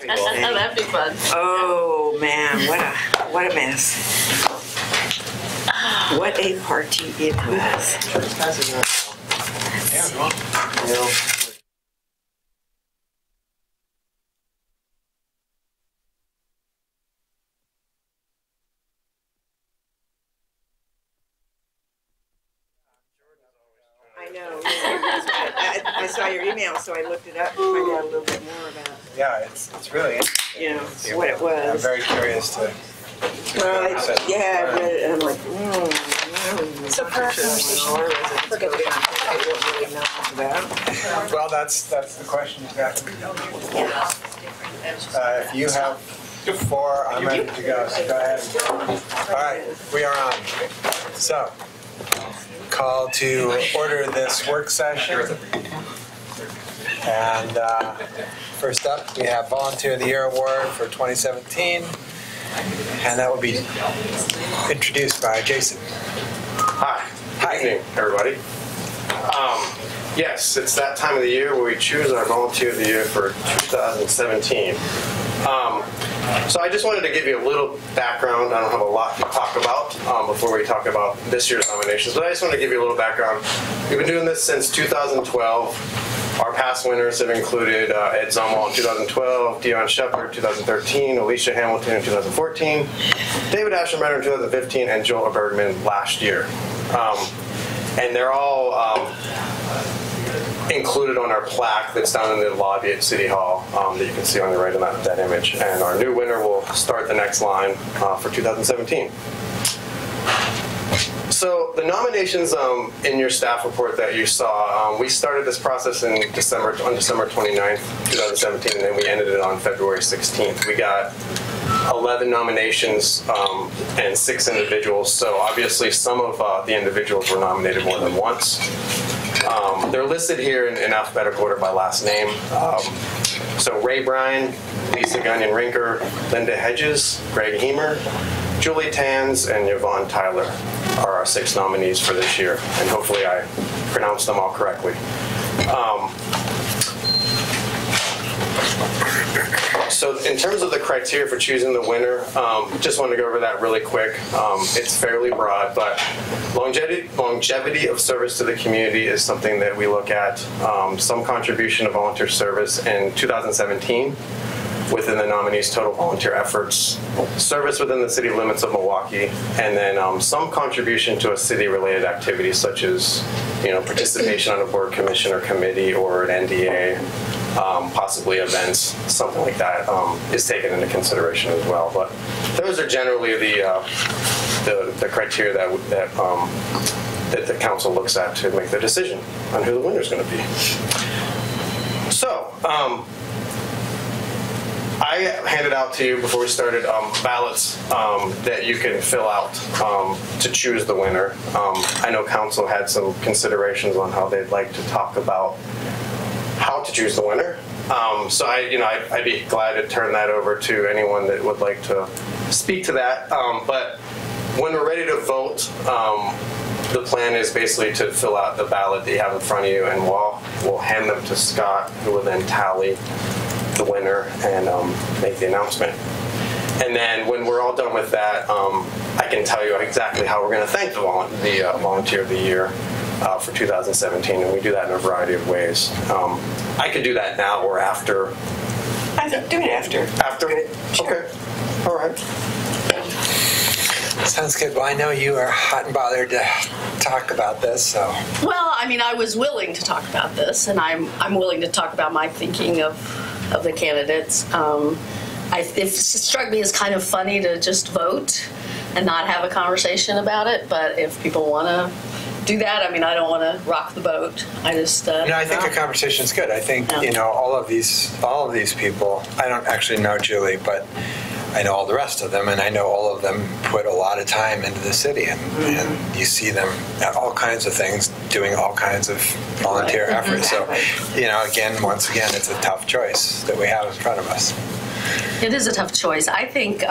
That'd be fun. Oh man, what a mess. What a party it was. I know. I saw your email, so I looked it up to find out a little bit more about. Yeah, it's really interesting. You know, what it was. I'm very curious to. Well, I read it, and I'm like, So current conversation. Forget the conversation. Well, that's the question you've got. If you have 4, I'm ready to go. So go ahead. All right, we are on. So, call to order this work session. And first up, we have Volunteer of the Year Award for 2017. And that will be introduced by Jason. Hi. Good evening, everybody. Yes, it's that time of the year where we choose our Volunteer of the Year for 2017. So I just wanted to give you a little background. I don't have a lot to talk about before we talk about this year's nominations, but I just want to give you a little background. We've been doing this since 2012. Our past winners have included Ed Zumwalt in 2012, Dion Shepard 2013, Alicia Hamilton in 2014, David Ashenmeyer in 2015, and Joel Bergman last year. And they're all included on our plaque that's down in the lobby at City Hall that you can see on the right of that image. And our new winner will start the next line for 2017. So the nominations in your staff report that you saw, we started this process on December 29th, 2017, and then we ended it on February 16th. We got 11 nominations and 6 individuals, so obviously some of the individuals were nominated more than once. They're listed here in alphabetical order by last name. So Ray Bryan, Lisa Gunyon-Rinker, Linda Hedges, Greg Heemer, Julie Tans, and Yvonne Tyler are our 6 nominees for this year, and hopefully I pronounced them all correctly. So in terms of the criteria for choosing the winner, just want to go over that really quick. It's fairly broad, but longevity of service to the community is something that we look at. Some contribution of volunteer service in 2017 within the nominee's total volunteer efforts, service within the city limits of Milwaukee, and then some contribution to a city-related activity such as, participation on a board, commission, or committee, or an NDA, possibly events, something like that is taken into consideration as well. But those are generally the criteria that the council looks at to make the decision on who the winner is going to be. So. I handed out to you before we started ballots that you can fill out to choose the winner. I know council had some considerations on how they'd like to talk about how to choose the winner. So I'd be glad to turn that over to anyone that would like to speak to that. But when we're ready to vote, the plan is basically to fill out the ballot that you have in front of you, and we'll hand them to Scott, who will then tally the winner and make the announcement. And then when we're all done with that, I can tell you exactly how we're going to thank the Volunteer of the Year for 2017, and we do that in a variety of ways. I could do that now or after. I think do it after. After? Good. Sure. Okay. All right. Sounds good. Well, I know you are hot and bothered to talk about this, so. Well, I was willing to talk about this, and I'm willing to talk about my thinking of the candidates. It struck me as kind of funny to just vote and not have a conversation about it, but if people want to do that, I don't want to rock the boat. I just I think a conversation is good. I think all of these people. I don't actually know Julie, but I know all the rest of them, and I know all of them put a lot of time into the city, and you see them at all kinds of things, doing all kinds of volunteer efforts. So, once again, it's a tough choice that we have in front of us. It is a tough choice. I think,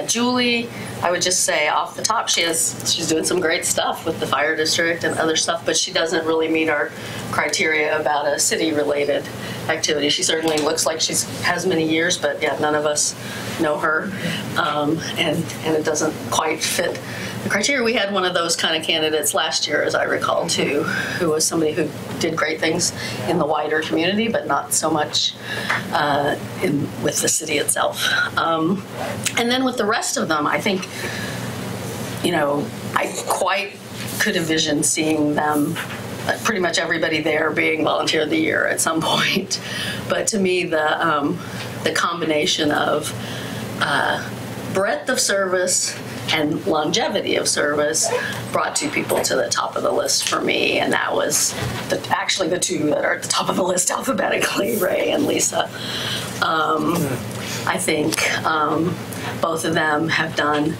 Julie, I would just say off the top, she's doing some great stuff with the fire district and other stuff, but she doesn't really meet our criteria about a city-related activity. She certainly looks like she has many years, but none of us know her, and it doesn't quite fit the criteria. We had one of those kind of candidates last year, as I recall, too, who was somebody who did great things in the wider community, but not so much with the city itself. And then with the rest of them, I think, I quite could envision seeing them, pretty much everybody there being Volunteer of the Year at some point. But to me, the combination of breadth of service and longevity of service brought two people to the top of the list for me, and that was actually the two that are at the top of the list alphabetically, Ray and Lisa. I think both of them have done,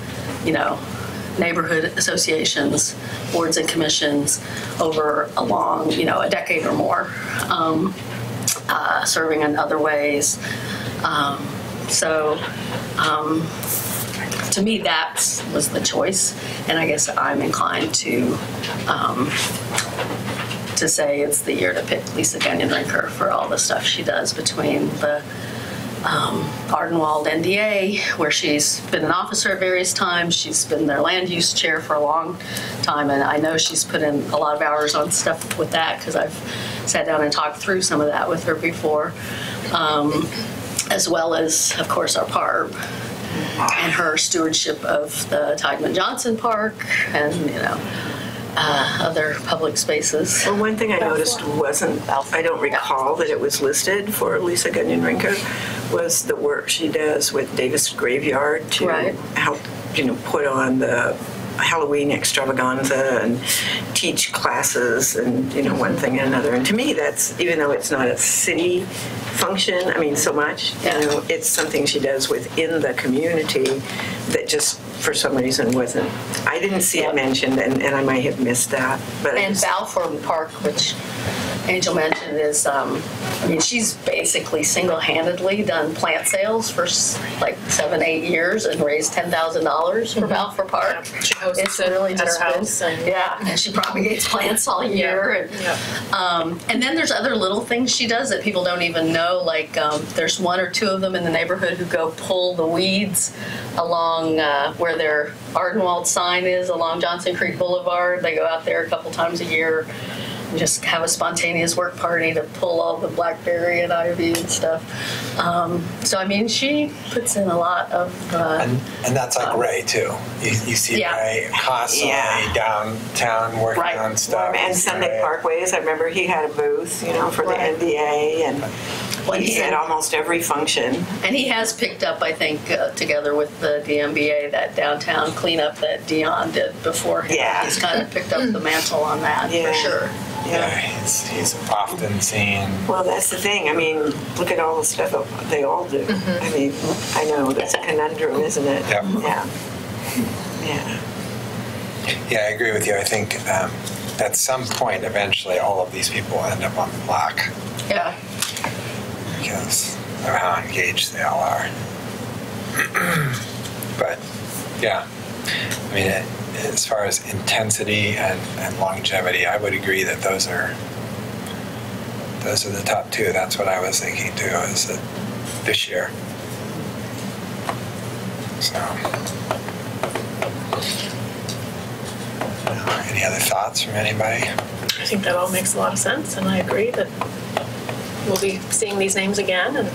neighborhood associations, boards and commissions over a long, a decade or more, serving in other ways. To me, that was the choice, and I guess I'm inclined to say it's the year to pick Lisa Gagnon-Rinker for all the stuff she does between the Ardenwald NDA, where she's been an officer at various times. She's been their land use chair for a long time, and I know she's put in a lot of hours on stuff with that because I've sat down and talked through some of that with her before, as well as, of course, our PARB and her stewardship of the Tideman Johnson Park and, other public spaces. Well, one thing I noticed I don't recall that it was listed for Lisa Gagnon-Rinker, was the work she does with Davis Graveyard to help, put on the Halloween extravaganza and teach classes and, one thing and another. And to me, that's, even though it's not a city function, so much, it's something she does within the community that just, for some reason, I didn't see it mentioned, and I might have missed that. But Balfour Park, which Angel mentioned, is, she's basically single-handedly done plant sales for like 7-8 years and raised $10,000 for Balfour Park. She hosts it's really at her house. And she propagates plants all year. And then there's other little things she does that people don't even know, like there's one or two of them in the neighborhood who go pull the weeds along where their Ardenwald sign is along Johnson Creek Boulevard. They go out there a couple times a year and just have a spontaneous work party to pull all the blackberry and ivy and stuff. She puts in a lot of... and that's like Ray, too. You see Ray constantly downtown working on stuff. And Sunday Parkways, I remember he had a booth, for the NDA, and he's at almost every function. And he has picked up, I think, together with the DMBA, that downtown cleanup that Dion did before him. Yeah. He's kind of picked up the mantle on that, for sure. Yeah, he's often seen. Well, that's the thing. Look at all the stuff they all do. I know that's a conundrum, isn't it? Yep. Yeah. Yeah, I agree with you. I think at some point, eventually, all of these people end up on the block. Yeah. Because of how engaged they all are. But, as far as intensity and longevity, I would agree that those are the top two. That's what I was thinking too, is that this year. So, any other thoughts from anybody? I think that all makes a lot of sense, and I agree that we'll be seeing these names again. And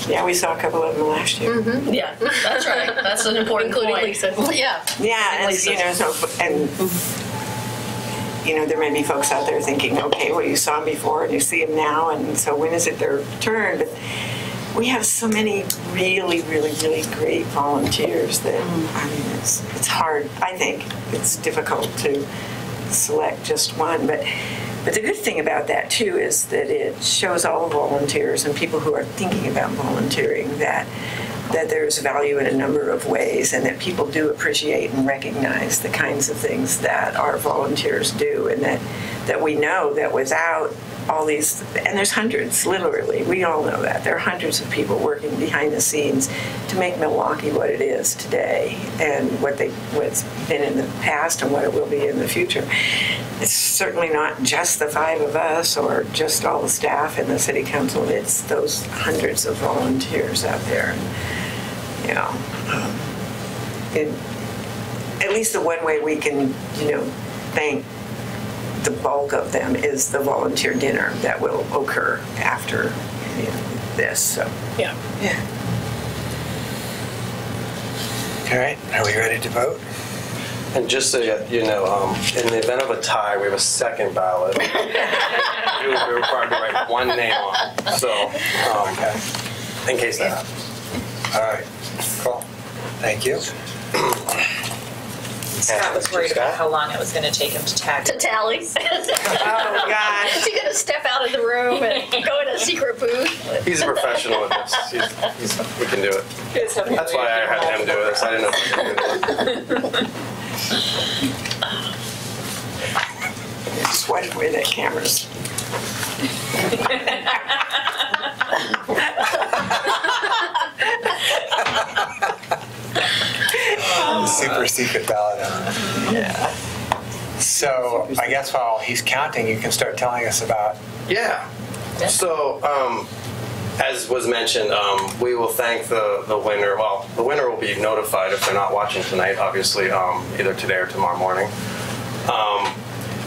yeah, we saw a couple of them last year. Mm-hmm. Yeah, that's right. That's an important including point. Lisa. Yeah. Yeah, and Lisa. There may be folks out there thinking, okay, well, you saw them before and you see them now, and so when is it their turn? But we have so many really, really, really great volunteers that, it's hard. I think it's difficult to select just one, but the good thing about that too is that it shows all volunteers and people who are thinking about volunteering that there's value in a number of ways, and that people do appreciate and recognize the kinds of things that our volunteers do, and that that we know that without all these, and there's hundreds, literally, we all know that. There are hundreds of people working behind the scenes to make Milwaukee what it is today and what's been in the past and what it will be in the future. It's certainly not just the 5 of us or just all the staff in the city council. It's those hundreds of volunteers out there. And, you know, at least the one way we can, you know, thank the bulk of them is the volunteer dinner that will occur after, you know, this. So Yeah. All right, are we ready to vote? And just so you know, in the event of a tie, we have a second ballot. You will be required to write one name on it. So, Okay. in case that happens. All right, cool. Thank you. Scott was worried about how long it was going to take him to tag. To tally. oh gosh, Is he going to step out of the room and go in a secret booth? He's a professional at this. He can do it. That's why I had him do this. I didn't know if he could do it. just wipe away that camera's. Super secret ballot. Yeah. So I guess while he's counting, you can start telling us about. Yeah. So, as was mentioned, we will thank the winner. Well, the winner will be notified if they're not watching tonight, obviously, either today or tomorrow morning.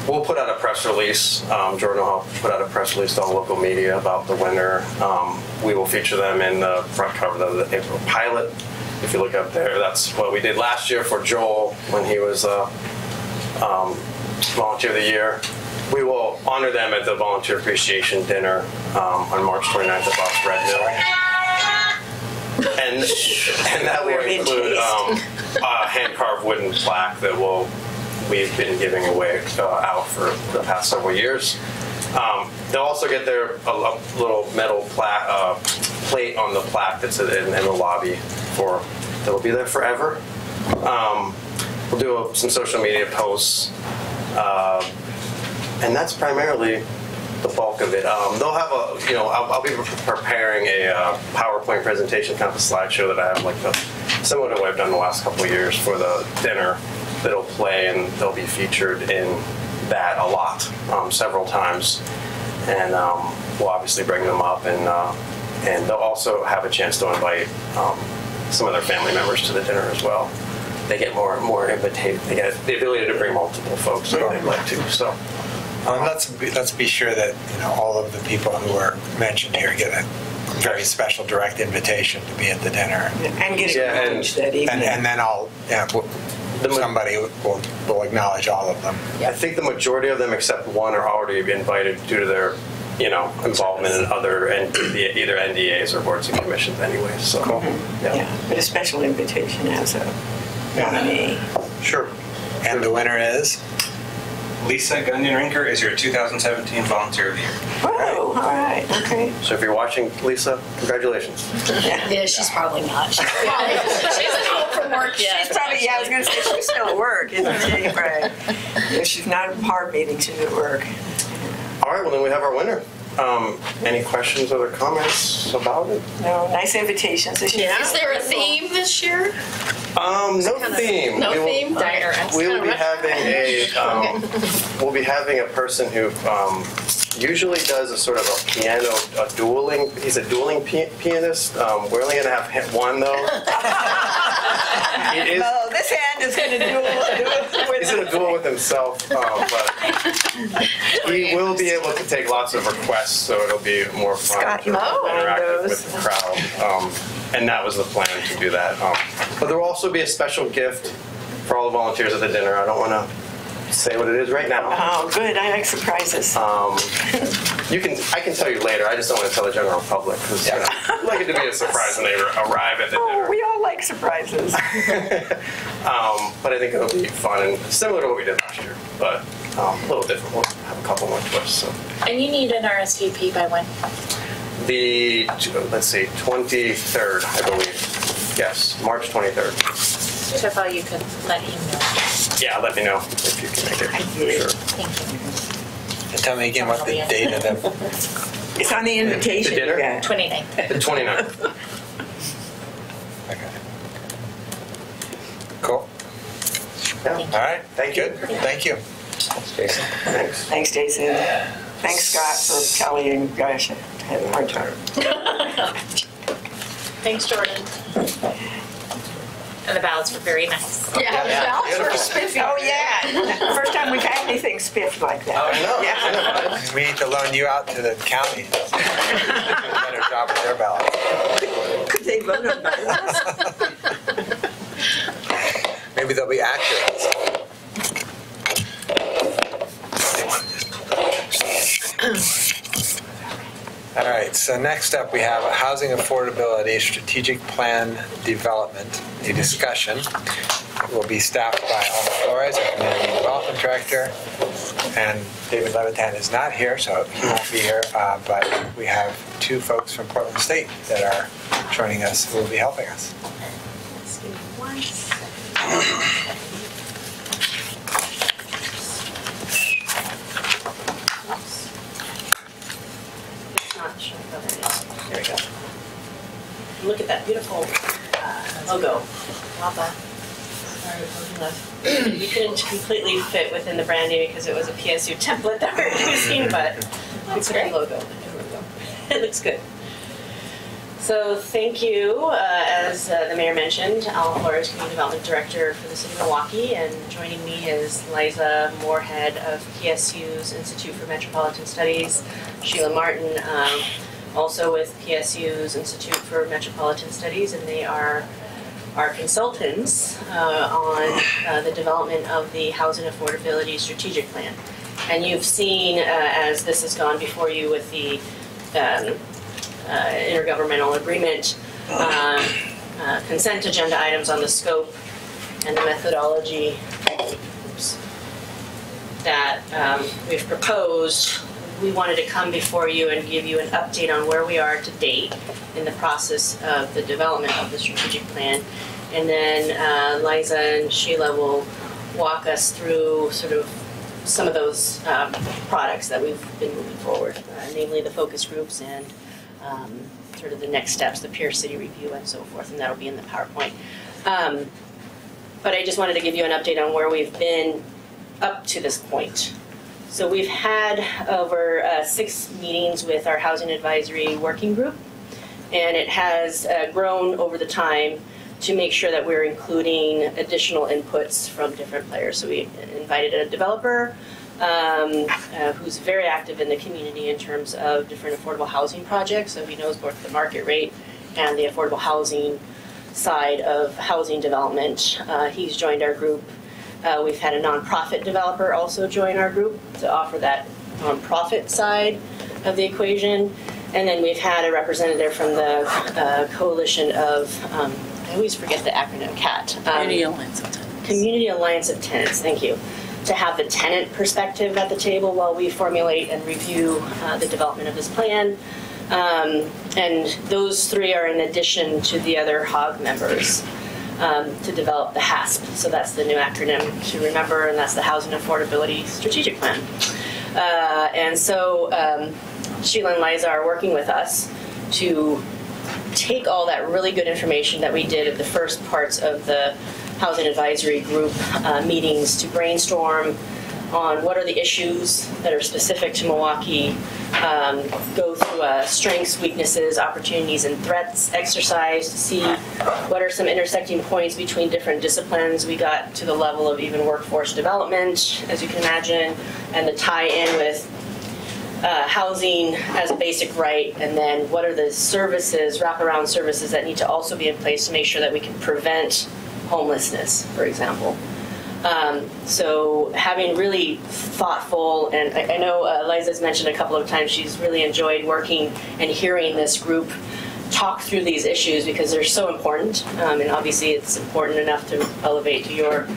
We'll put out a press release. Jordan will put out a press release to all local media about the winner. We will feature them in the front cover of the April pilot. If you look up there, that's what we did last year for Joel when he was Volunteer of the Year. We will honor them at the Volunteer Appreciation Dinner on March 29th at Bob's Red Mill. And that will include a hand-carved wooden plaque that we've been giving away out for the past several years. They'll also get their a little metal plate on the plaque that's in the lobby that'll be there forever. We'll do some social media posts, and that's primarily the bulk of it. They'll have I'll be preparing a PowerPoint presentation, kind of a slideshow that I have similar to what I've done the last couple of years for the dinner that'll play, and they'll be featured in that a lot, several times, and we'll obviously bring them up, and they'll also have a chance to invite some of their family members to the dinner as well. They get more invitation. They get the ability to bring multiple folks if they'd like to. So, let's be sure that all of the people who are mentioned here get a very special direct invitation to be at the dinner. And get acknowledged that evening. And then somebody will acknowledge all of them. I think the majority of them, except one, are already invited due to their involvement in other either NDAs or boards and commissions anyway. So, but a special invitation as a nominee. Sure. And the winner is? Lisa Gunyon-Rinker is your 2017 Volunteer of the Year. Oh, all right. Okay. So if you're watching, Lisa, congratulations. Yeah, she's probably not. She's at home from work yet. She's probably, I was going to say, she's still at work, isn't she? Right. Yeah, she's not at a PAR meeting, she's at work. All right, well, then we have our winner. Any questions or comments about it? No, nice invitations this year. Is there a theme this year? No theme. No theme? Diner. We will be having we'll be having a person who usually does a sort of a piano, dueling. He's a dueling pianist. We're only going to have one though. No, this hand is going to duel. He's in a duel with himself, but he will be able to take lots of requests, so it'll be more fun to interactive with the crowd. And that was the plan, to do that. But there will also be a special gift for all the volunteers at the dinner. I don't want to say what it is right now. Oh, good. I like surprises. I can tell you later. I just don't want to tell the general public because I'd like it to be a surprise when they arrive at the dinner. We all like surprises. But I think it'll be fun and similar to what we did last year, but a little different. We'll have a couple more twists. So. And you need an RSVP by when? The 23rd, I believe. Yes, March 23rd. So if you could let him know. Yeah, let me know if you can make it. Thank you. Sure. Thank you. And tell me again what the date of the... It's on the invitation. The dinner? Yeah. 29th. The 29th. Okay. Cool. All right. Thank you. Good. Thank you. Jason. Thanks. Thanks, Jason. Thanks, Scott, for Kelly and gosh, I had a hard time. Thanks, Jordan. And the ballots were very nice. Yeah, the ballots were Beautiful. spiffy. Oh, yeah. First time we've had anything spiffed like that. I know. Yeah. We need to loan you out to the county. Do a better job with their ballots. Could they vote on ballots? Maybe they'll be accurate. All right, so next up we have a housing affordability strategic plan development, a discussion. It will be staffed by Alma Flores, our community development director, and David Levitan is not here, so he won't be here, but we have two folks from Portland State that are joining us who will be helping us. Just give me 1 second. It's not showing. Oh, there it is. There we go. Look at that beautiful logo. Wapa. Sorry, we couldn't completely fit within the branding because it was a PSU template that we were using, but it's a great logo. There we go. It looks good. So thank you, as the mayor mentioned, Alma Flores, Community Development Director for the City of Milwaukee, and joining me is Liza Moorhead of PSU's Institute for Metropolitan Studies, Sheila Martin, also with PSU's Institute for Metropolitan Studies, and they are our consultants on the development of the Housing Affordability Strategic Plan. And you've seen, as this has gone before you with the intergovernmental agreement, consent agenda items on the scope and the methodology that we've proposed. We wanted to come before you and give you an update on where we are to date in the process of the development of the strategic plan. And then Liza and Sheila will walk us through sort of some of those products that we've been moving forward, namely the focus groups and sort of the next steps, the peer city review and so forth, and that'll be in the PowerPoint. But I just wanted to give you an update on where we've been up to this point. So we've had over 6 meetings with our Housing Advisory Working Group, and it has grown over the time to make sure that we're including additional inputs from different players. So we invited a developer who's very active in the community in terms of different affordable housing projects, so he knows both the market rate and the affordable housing side of housing development. He's joined our group. We've had a nonprofit developer also join our group to offer that nonprofit side of the equation. And then we've had a representative from the coalition of, I always forget the acronym, CAT. Community Alliance of Tenants. Community Alliance of Tenants, thank you. To have the tenant perspective at the table while we formulate and review the development of this plan. And those 3 are in addition to the other HOG members to develop the HASP. So that's the new acronym to remember, and that's the Housing Affordability Strategic Plan. And so Sheila and Liza are working with us to take all that really good information that we did at the first parts of the Housing Advisory Group meetings to brainstorm on what are the issues that are specific to Milwaukee, go through a strengths, weaknesses, opportunities, and threats exercise to see what are some intersecting points between different disciplines. We got to the level of even workforce development, as you can imagine, and the tie-in with housing as a basic right, and then what are the services, wraparound services that need to also be in place to make sure that we can prevent homelessness, for example. So having really thoughtful, and I know Liza's mentioned a couple of times she's really enjoyed working and hearing this group talk through these issues because they're so important, and obviously it's important enough to elevate to your,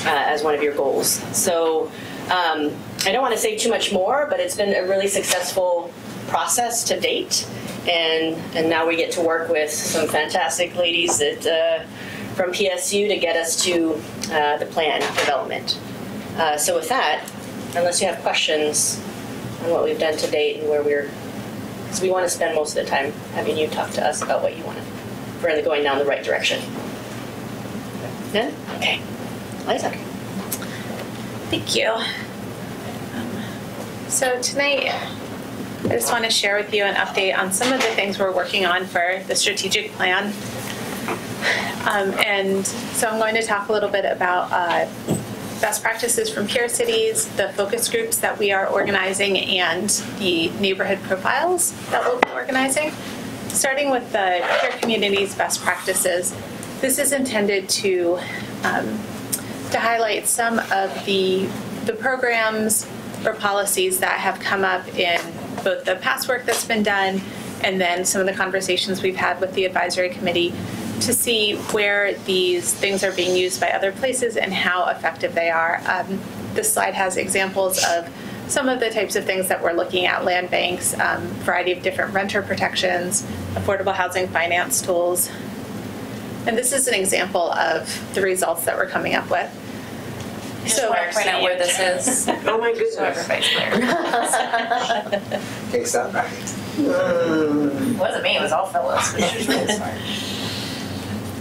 as one of your goals. So I don't want to say too much more, but it's been a really successful process to date, and now we get to work with some fantastic ladies that from PSU to get us to the plan development. So with that, unless you have questions, on what we've done to date and where because we want to spend most of the time having you talk to us about what you want to, if we're going down the right direction. Good? Okay. Liza. Thank you. So tonight, I just want to share with you an update on some of the things we're working on for the strategic plan. And so I'm going to talk a little bit about best practices from peer cities, the focus groups that we are organizing, and the neighborhood profiles that we'll be organizing. Starting with the peer communities best practices, this is intended to highlight some of the programs or policies that have come up in both the past work that's been done and then some of the conversations we've had with the advisory committee to see where these things are being used by other places and how effective they are. This slide has examples of some of the types of things that we're looking at: land banks, variety of different renter protections, affordable housing finance tools. And this is an example of the results that we're coming up with. So I point out where this is. Oh my goodness. So everybody's clear. Takes that back. It wasn't me, it was all Phyllis, but she was really smart.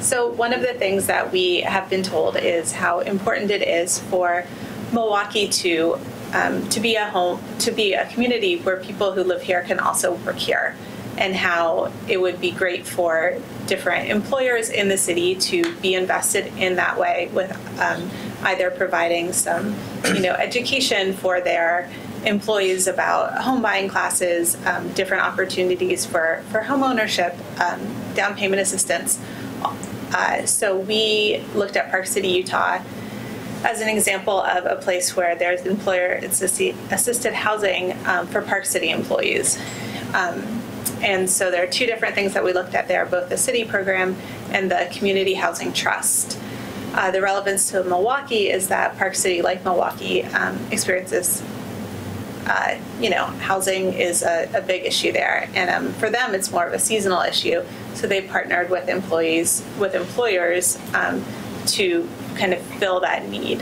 So one of the things that we have been told is how important it is for Milwaukee to be a community where people who live here can also work here, and how it would be great for different employers in the city to be invested in that way with either providing some, education for their employees about home buying classes, different opportunities for home ownership, down payment assistance. So we looked at Park City, Utah as an example of a place where there's employer-assisted housing for Park City employees. And so there are two different things that we looked at there, both the city program and the community housing trust. The relevance to Milwaukee is that Park City, like Milwaukee, experiences, housing is a big issue there. And for them, it's more of a seasonal issue. So they partnered with employers to kind of fill that need.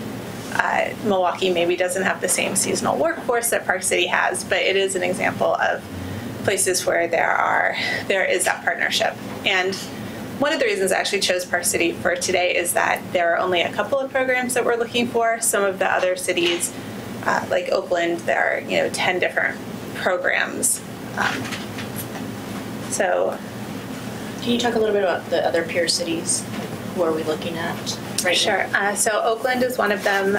Milwaukee maybe doesn't have the same seasonal workforce that Park City has, but it is an example of places where there is that partnership. And one of the reasons I actually chose Park City for today is that there are only a couple of programs that we're looking for. Some of the other cities, like Oakland, there are 10 different programs. So, can you talk a little bit about the other peer cities? Who are we looking at right sure. now? So Oakland is one of them.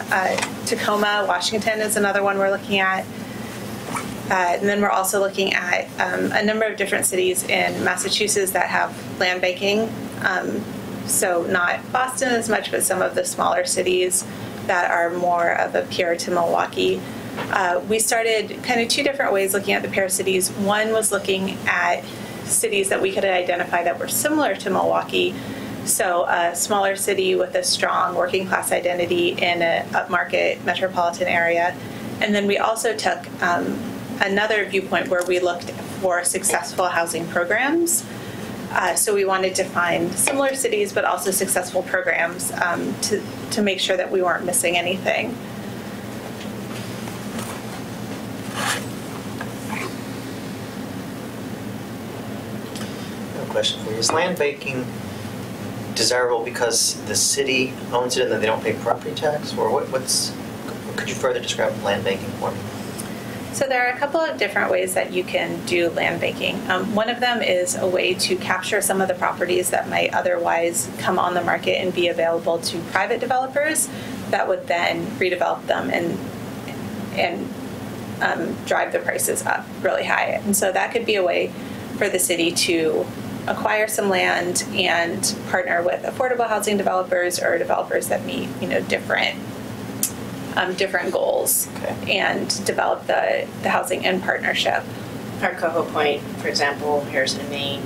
Tacoma, Washington is another one we're looking at. And then we're also looking at a number of different cities in Massachusetts that have land banking. So not Boston as much, but some of the smaller cities that are more of a peer to Milwaukee. We started kind of two different ways looking at the peer cities. One was looking at cities that we could identify that were similar to Milwaukee. So a smaller city with a strong working class identity in an upmarket metropolitan area. And then we also took another viewpoint where we looked for successful housing programs. So we wanted to find similar cities, but also successful programs to make sure that we weren't missing anything. I have a question for you. Is land banking desirable because the city owns it and then they don't pay property tax? Or could you further describe land banking for me? So there are a couple of different ways that you can do land banking. One of them is a way to capture some of the properties that might otherwise come on the market and be available to private developers that would then redevelop them and drive the prices up really high. And so that could be a way for the city to acquire some land and partner with affordable housing developers or developers that meet different goals, and develop the housing in partnership. Arcoho Point, for example, Harrison, Maine.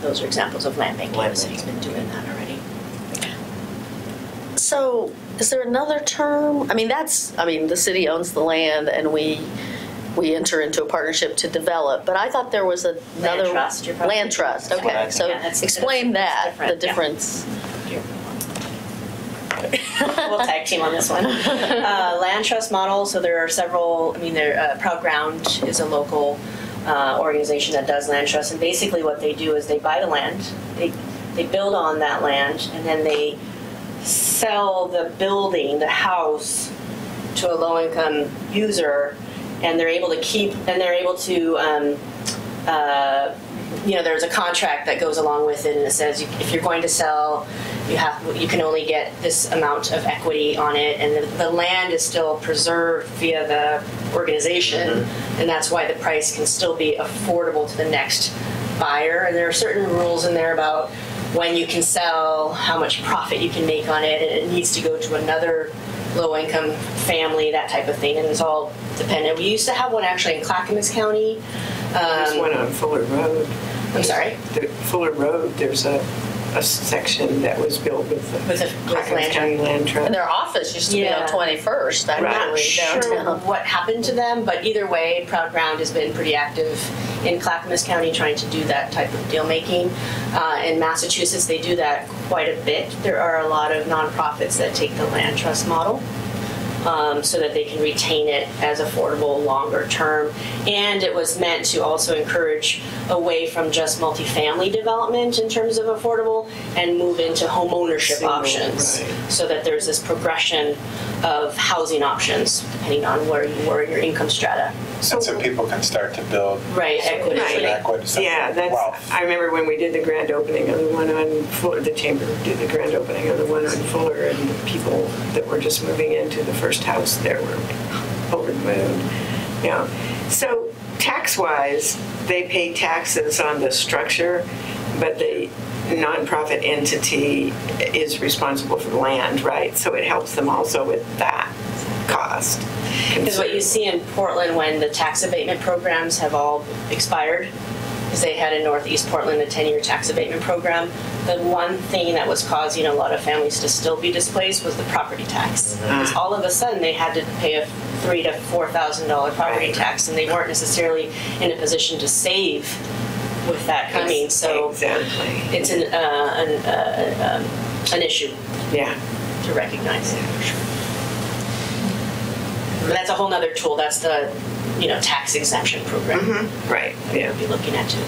Those are examples of land banking. The city's been doing that already. So, is there another term? The city owns the land, and we enter into a partnership to develop. But I thought there was another land trust. Land trust. Okay, so explain that. The difference. We'll tag team on this one. Land trust model. So there are several. I mean, Proud Ground is a local organization that does land trust, and basically what they do is they buy the land, they build on that land, and then they sell the building, the house, to a low-income user, and they're able to keep, and they're able to, there's a contract that goes along with it, and it says if you're going to sell, you can only get this amount of equity on it, and the land is still preserved via the organization, and that's why the price can still be affordable to the next buyer. And there are certain rules in there about when you can sell, how much profit you can make on it, and it needs to go to another low-income family, that type of thing, and it's all dependent. We used to have one actually in Clackamas County. There's one on Fuller Road. I'm sorry? The Fuller Road, there's a section that was built with the Clackamas County Land Trust. And their office used to be on 21st, I'm not actually, sure downtown. what happened to them, but either way, Proud Ground has been pretty active in Clackamas County trying to do that type of deal making. In Massachusetts, they do that quite a bit. There are a lot of nonprofits that take the land trust model. So that they can retain it as affordable longer term. And it was meant to also encourage away from just multifamily development in terms of affordable and move into home ownership options. Right. So that there's this progression of housing options depending on where you were in your income strata. So people can start to build Equity. Yeah, that's. I remember when we did the grand opening of the one on Fuller. The chamber did the grand opening of the one on Fuller, and the people that were just moving into the first house there were over the moon. Yeah. So tax-wise, they pay taxes on the structure, but the nonprofit entity is responsible for the land, right? So it helps them also with that cost. Because what you see in Portland when the tax abatement programs have all expired, because they had in Northeast Portland a 10-year tax abatement program, the one thing that was causing a lot of families to still be displaced was the property tax. Because all of a sudden they had to pay a $3,000 to $4,000 property tax, and they weren't necessarily in a position to save with that coming. So it's an issue. To recognize. But that's a whole nother tool. That's the tax exemption program. Right. We'll be looking at too.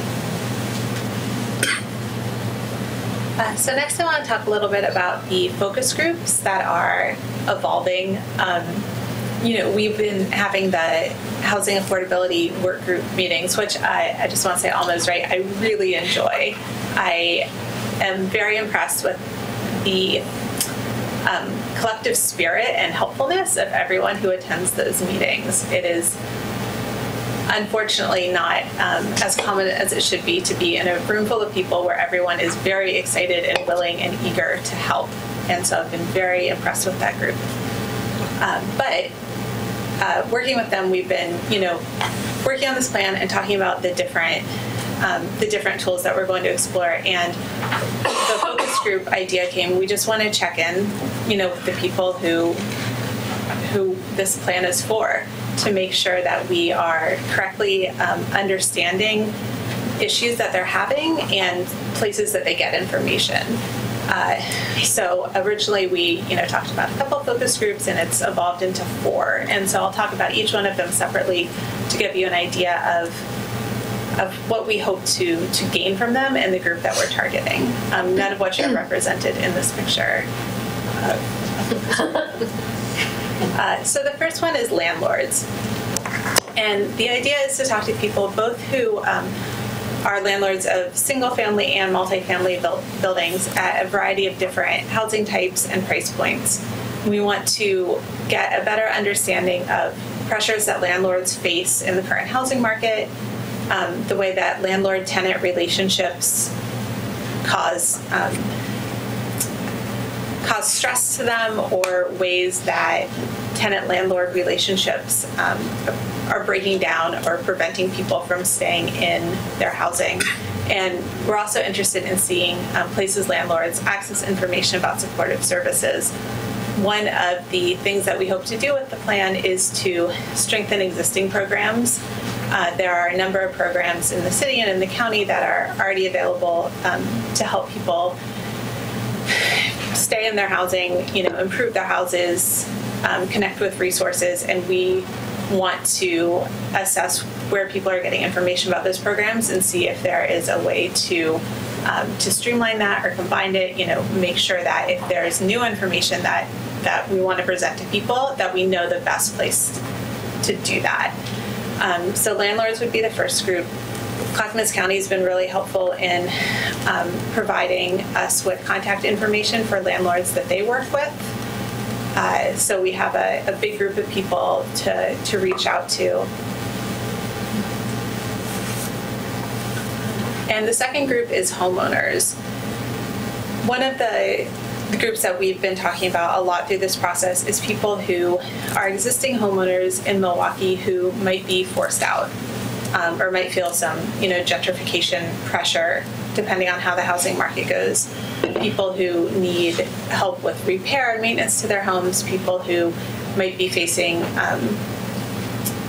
So next I want to talk a little bit about the focus groups that are evolving. We've been having the housing affordability work group meetings, which I just want to say Alma's right, I really enjoy. I am very impressed with the collective spirit and helpfulness of everyone who attends those meetings. It is unfortunately not as common as it should be to be in a room full of people where everyone is very excited and willing and eager to help. And so I've been very impressed with that group. But working with them, we've been, working on this plan and talking about the different tools that we're going to explore. And the focus group idea came. We just want to check in, with the people who this plan is for, to make sure that we are correctly understanding issues that they're having and places that they get information. So originally we, talked about a couple focus groups, and it's evolved into 4. And so I'll talk about each one of them separately to give you an idea of what we hope to gain from them and the group that we're targeting. None of which are represented in this picture. So the first one is landlords. And the idea is to talk to people both who are landlords of single-family and multifamily buildings at a variety of different housing types and price points. We want to get a better understanding of pressures that landlords face in the current housing market, the way that landlord-tenant relationships cause stress to them, or ways that tenant-landlord relationships are breaking down or preventing people from staying in their housing. And we're also interested in seeing places landlords access information about supportive services. One of the things that we hope to do with the plan is to strengthen existing programs. There are a number of programs in the city and in the county that are already available to help people stay in their housing, improve their houses, connect with resources, and we want to assess where people are getting information about those programs and see if there is a way to streamline that or combine it, make sure that if there's new information that we want to present to people, that we know the best place to do that. So landlords would be the first group. Clackamas County has been really helpful in providing us with contact information for landlords that they work with. So we have a big group of people to reach out to. And the second group is homeowners. One of the groups that we've been talking about a lot through this process is people who are existing homeowners in Milwaukee who might be forced out or might feel some, gentrification pressure depending on how the housing market goes. People who need help with repair and maintenance to their homes, people who might be facing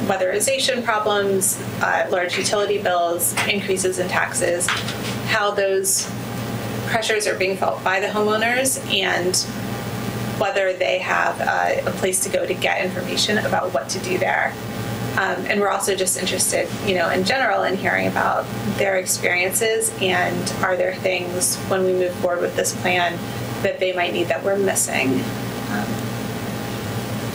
weatherization problems, large utility bills, increases in taxes, how those pressures are being felt by the homeowners, and whether they have a place to go to get information about what to do there. And we're also just interested, in general in hearing about their experiences, and are there things when we move forward with this plan that they might need that we're missing.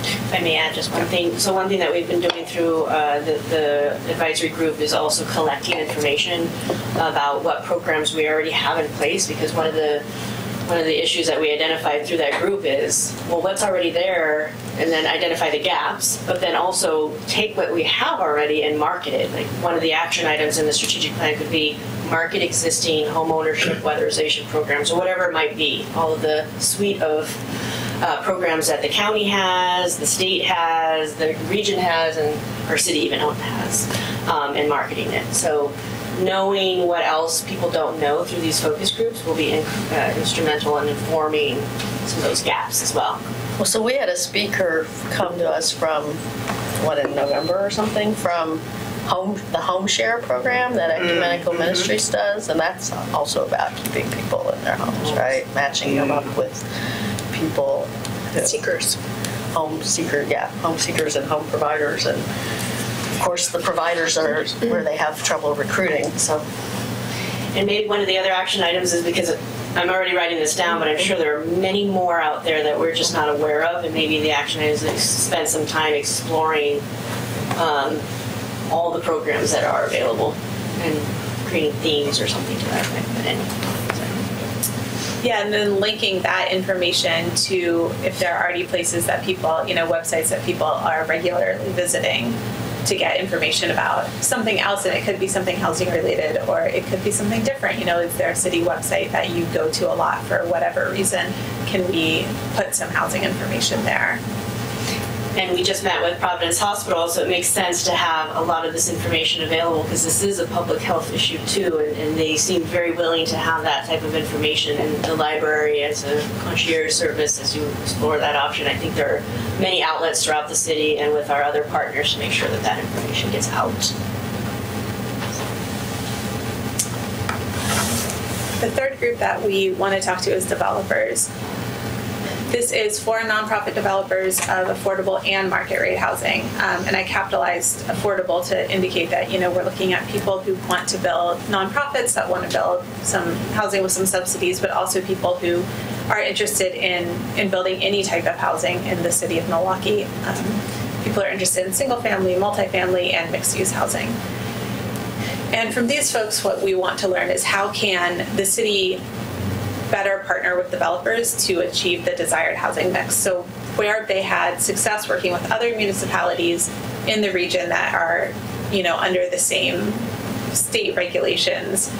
If I may add just one thing. So one thing that we've been doing through the advisory group is also collecting information about what programs we already have in place, because one of the issues that we identified through that group is, well, what's already there, and then identify the gaps, but then also take what we have already and market it. Like one of the action items in the strategic plan could be market existing home ownership weatherization programs, or whatever it might be, all of the suite of programs that the county has, the state has, the region has, and our city even has, and marketing it. So knowing what else people don't know through these focus groups will be instrumental in informing some of those gaps as well. Well, so we had a speaker come to us from, in November or something, from the home share program that Ecumenical Ministries does, and that's also about keeping people in their homes, right? Matching them up with people. Seekers. Home seekers and home providers, and of course the providers are where they have trouble recruiting. So, and maybe one of the other action items is, because I'm already writing this down, but I'm sure there are many more out there that we're just not aware of, and maybe the action item is to spend some time exploring all the programs that are available and creating themes or something to that effect. Yeah, and then linking that information to if there are already places that people, websites that people are regularly visiting to get information about something else, and it could be something housing related, or it could be something different. Is there a city website that you go to a lot for whatever reason? Can we put some housing information there? And we just met with Providence Hospital, so it makes sense to have a lot of this information available, because this is a public health issue too, and they seem very willing to have that type of information in the library as a concierge service as you explore that option. I think there are many outlets throughout the city and with our other partners to make sure that information gets out. The third group that we want to talk to is developers. This is for nonprofit developers of affordable and market rate housing. And I capitalized affordable to indicate that, we're looking at people who want to build nonprofits that want to build some housing with some subsidies, but also people who are interested in building any type of housing in the city of Milwaukee. People are interested in single family, multifamily, and mixed use housing. And from these folks, what we want to learn is how can the city better partner with developers to achieve the desired housing mix. So where they had success working with other municipalities in the region that are, under the same state regulations,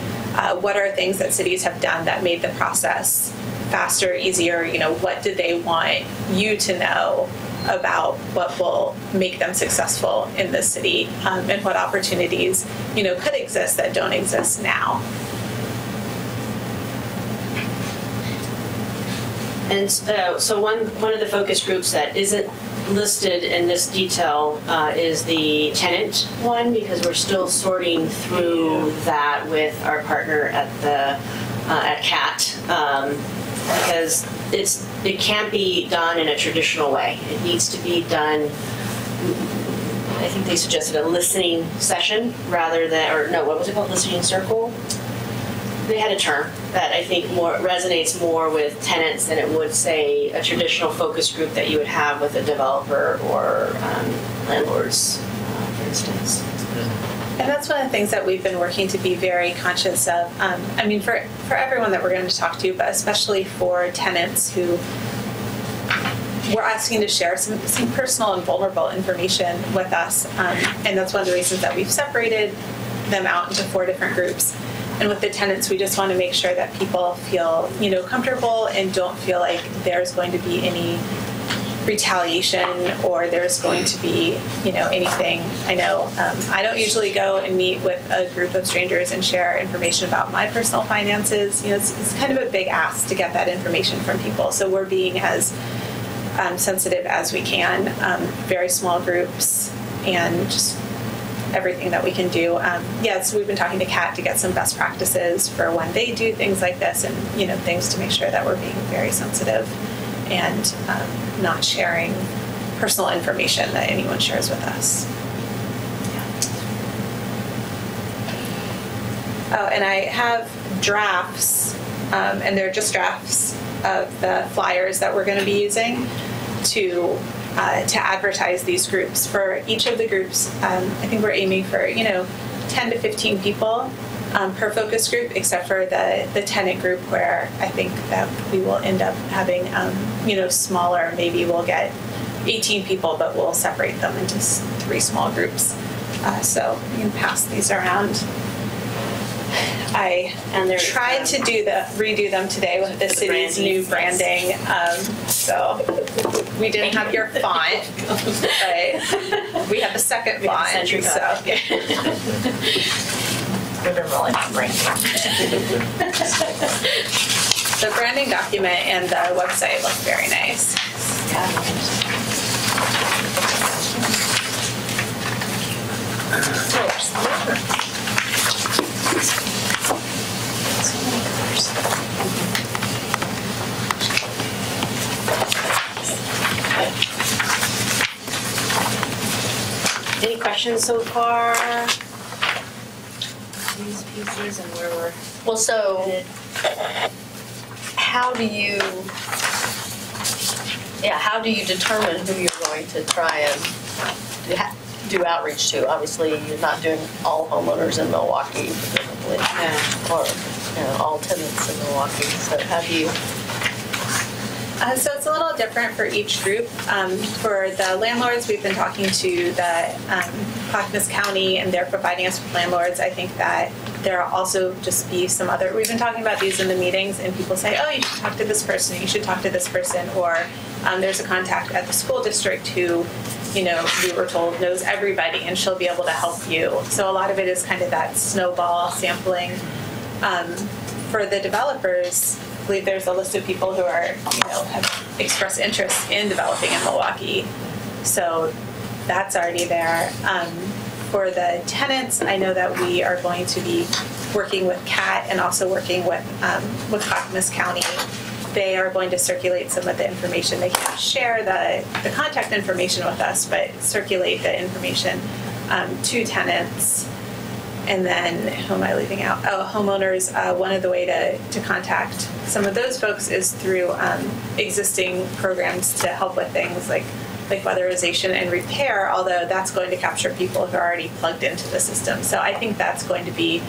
what are things that cities have done that made the process faster, easier? What did they want you to know about what will make them successful in the city, and what opportunities, could exist that don't exist now. And so one of the focus groups that isn't listed in this detail is the tenant one, because we're still sorting through that with our partner at CAT. because it can't be done in a traditional way. It needs to be done. I think they suggested a listening session rather than, or no, what was it called? Listening circle. They had a term that I think more resonates more with tenants than it would, say, a traditional focus group that you would have with a developer or landlords, for instance. And that's one of the things that we've been working to be very conscious of. I mean, for everyone that we're going to talk to, but especially for tenants who we're asking to share some personal and vulnerable information with us. And that's one of the reasons that we've separated them out into 4 different groups. And with the tenants, we just want to make sure that people feel, comfortable and don't feel like there's going to be any retaliation or there's going to be, anything. I know I don't usually go and meet with a group of strangers and share information about my personal finances. It's kind of a big ask to get that information from people. So we're being as sensitive as we can, very small groups, and just everything that we can do. So we've been talking to Kat to get some best practices for when they do things like this, and things to make sure that we're being very sensitive and not sharing personal information that anyone shares with us. Oh, and I have drafts, and they're just drafts of the flyers that we're going to be using to advertise these groups. For each of the groups, I think we're aiming for 10 to 15 people per focus group, except for the tenant group, where I think that we will end up having smaller. Maybe we'll get 18 people, but we'll separate them into 3 small groups. So you can pass these around. I tried to redo them today with the city's new branding. So we didn't have your font, but we have a second font. So We've been rolling on branding. The branding document and the website look very nice. Any questions so far? These pieces and where we're headed. How do you determine who you're going to try and do outreach to? Obviously, you're not doing all homeowners in Milwaukee, presumably, or all tenants in Milwaukee. So how do you? So it's a little different for each group. For the landlords, we've been talking to the Clackamas County, and they're providing us with landlords. I think that there will also just be some other, we've been talking about these in the meetings, and people say, oh, you should talk to this person, you should talk to this person, or there's a contact at the school district who, we were told knows everybody and she'll be able to help you. So a lot of it is kind of that snowball sampling. For the developers, I believe there's a list of people who are, have expressed interest in developing in Milwaukee. So that's already there. For the tenants, I know that we are going to be working with Kat and also working with Clackamas County. They are going to circulate some of the information. They can't share the contact information with us, but circulate the information to tenants. And then, who am I leaving out? Oh, homeowners. One of the way to contact some of those folks is through existing programs to help with things like weatherization and repair, although that's going to capture people who are already plugged into the system. So I think that's going to be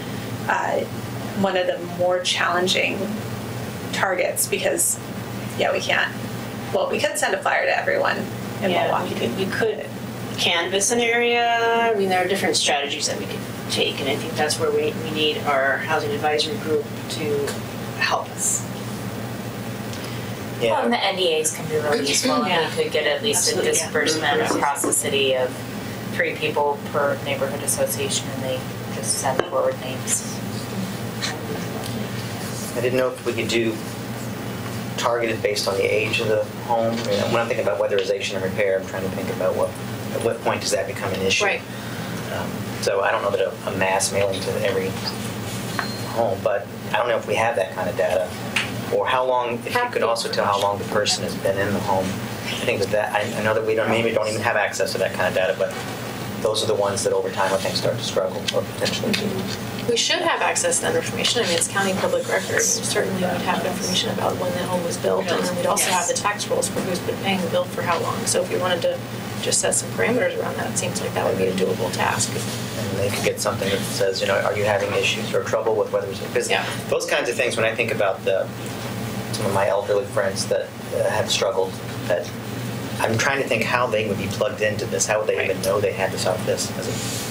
one of the more challenging targets because, we could send a flyer to everyone in Milwaukee. We could canvass an area. I mean, there are different strategies that we could take, and I think that's where we need our housing advisory group to help us. Yeah. Well, and the NDAs can be really useful. And we could get at least a disbursement across the city of 3 people per neighborhood association, and they just send forward names. I didn't know if we could do targeted based on the age of the home. I mean, when I'm thinking about weatherization and repair, I'm trying to think about at what point does that become an issue. Right. So I don't know that a mass mailing to every home, but I don't know if we have that kind of data Or how long, if you could also tell how long the person has been in the home. I think that I know that we maybe don't even have access to that kind of data, but those are the ones that over time I think start to struggle or potentially do. We should have access to that information. I mean, it's county public record. Certainly we'd have information about when the home was built, and then we'd also have the tax rolls for who's been paying the bill for how long. So if we wanted to just set some parameters around that, it seems like that would be a doable task. And they could get something that says, are you having issues or trouble with whether it's because those kinds of things. When I think about some of my elderly friends that have struggled, that I'm trying to think how they would be plugged into this. How would they even know they had to solve this?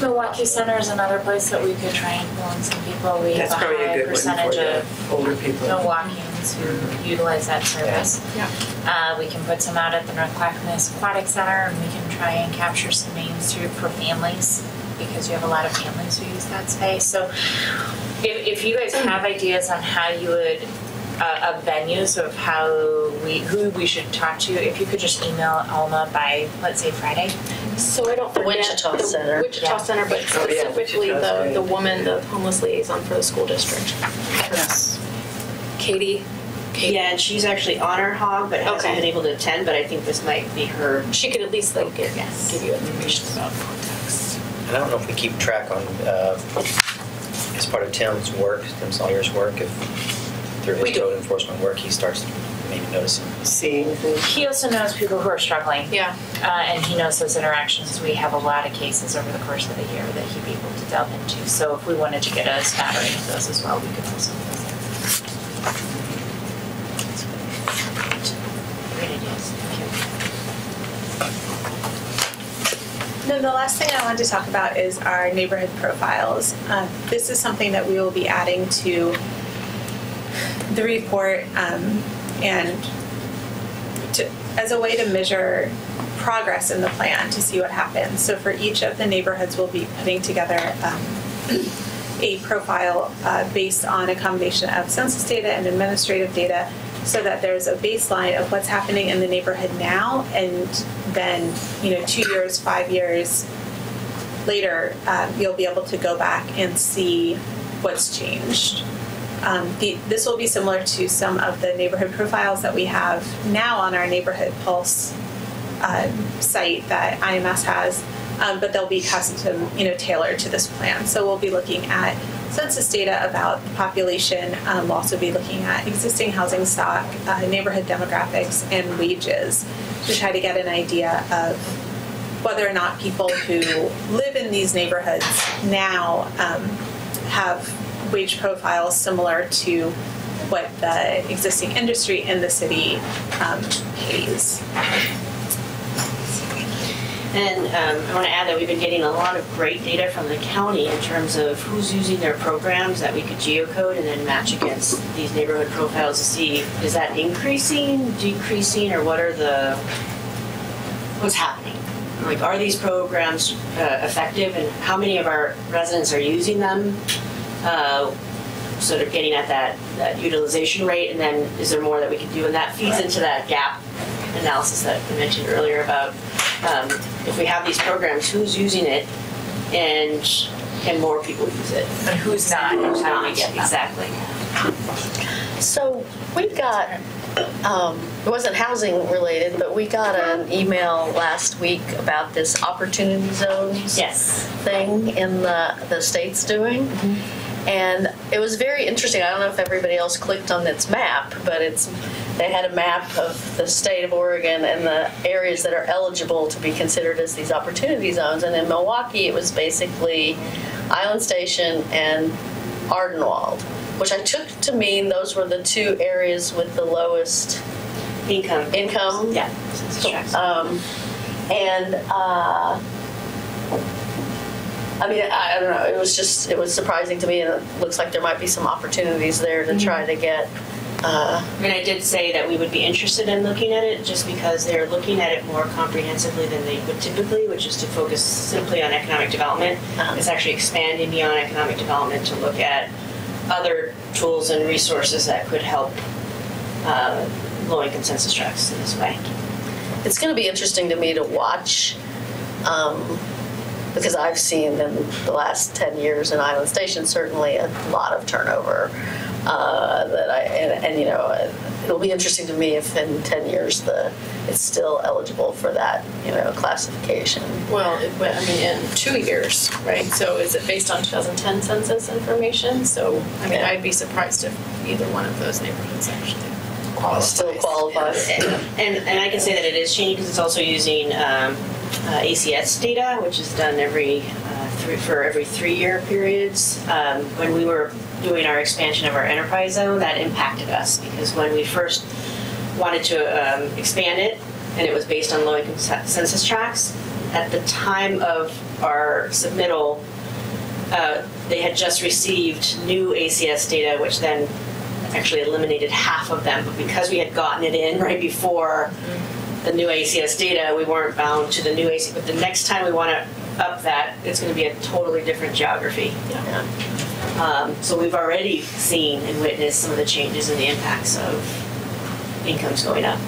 Milwaukee Center is another place that we could try and pull in some people. We That's have a probably high a good percentage one for of the older people. Milwaukeeans who utilize that service. Yeah. We can put some out at the North Clackamas Aquatic Center, and we can try and capture some names for families, because you have a lot of families who use that space. So if you guys have ideas on how you would of venues of who we should talk to, if you could just email Alma by, let's say, Friday. So I don't forget Wichita Center. Wichita Center, but specifically the woman, the homeless liaison for the school district. Yes. Katie. Yeah, and she's actually on our hog, but hasn't been able to attend. But I think this might be her. She could at least give you information about contacts. And I don't know if we keep track on as part of Tim Sawyer's work, if through his code enforcement work he starts maybe noticing. Seeing things. He also knows people who are struggling. Yeah. And he knows those interactions. We have a lot of cases over the course of the year that he'd be able to delve into. So if we wanted to get a smattering of those as well, we could pull some of those in. Great ideas. Thank you. Then the last thing I wanted to talk about is our neighborhood profiles. This is something that we will be adding to the report as a way to measure progress in the plan to see what happens. So for each of the neighborhoods, we'll be putting together a profile based on a combination of census data and administrative data, so that there's a baseline of what's happening in the neighborhood now, and then 2 years, 5 years later, you'll be able to go back and see what's changed. This will be similar to some of the neighborhood profiles that we have now on our Neighborhood Pulse site that IMS has, but they'll be custom, tailored to this plan. So we'll be looking at census data about the population. We'll also be looking at existing housing stock, neighborhood demographics, and wages to try to get an idea of whether or not people who live in these neighborhoods now have wage profiles similar to what the existing industry in the city pays. And I want to add that we've been getting a lot of great data from the county in terms of who's using their programs that we could geocode and then match against these neighborhood profiles to see, is that increasing, decreasing, or what's happening? Like, are these programs effective, and how many of our residents are using them? Sort of getting at that utilization rate, and then is there more that we can do? And that feeds into that gap analysis that I mentioned earlier about if we have these programs, who's using it, and can more people use it? And who's not? Who's How do not? we get that? Exactly. So we got, it wasn't housing related, but we got an email last week about this opportunity zones thing in the state's doing. Mm-hmm. And it was very interesting. I don't know if everybody else clicked on its map, but they had a map of the state of Oregon and the areas that are eligible to be considered as these opportunity zones. And in Milwaukee, it was basically Island Station and Ardenwald, which I took to mean those were the two areas with the lowest income. Yeah. I mean, I don't know. It was surprising to me, and it looks like there might be some opportunities there to try to get. I mean, I did say that we would be interested in looking at it just because they're looking at it more comprehensively than they would typically, which is to focus simply on economic development. It's actually expanding beyond economic development to look at other tools and resources that could help low-income census tracts in this way. It's going to be interesting to me to watch because I've seen in the last 10 years in Island Station certainly a lot of turnover. And you know, it'll be interesting to me if in 10 years it's still eligible for that, you know, classification. Well, I mean, in 2 years, right? So is it based on 2010 census information? So, I mean, I'd be surprised if either one of those neighborhoods actually Still qualifies. And I can say that it is changing because it's also using ACS data, which is done for every 3-year periods. When we were doing our expansion of our enterprise zone, that impacted us because when we first wanted to expand it, and it was based on low-income census tracts, at the time of our submittal, they had just received new ACS data, which then actually eliminated half of them, but because we had gotten it in right before the new ACS data, we weren't bound to the new ACS, but the next time we want to up that, it's going to be a totally different geography. So we've already seen and witnessed some of the changes and the impacts of incomes going up.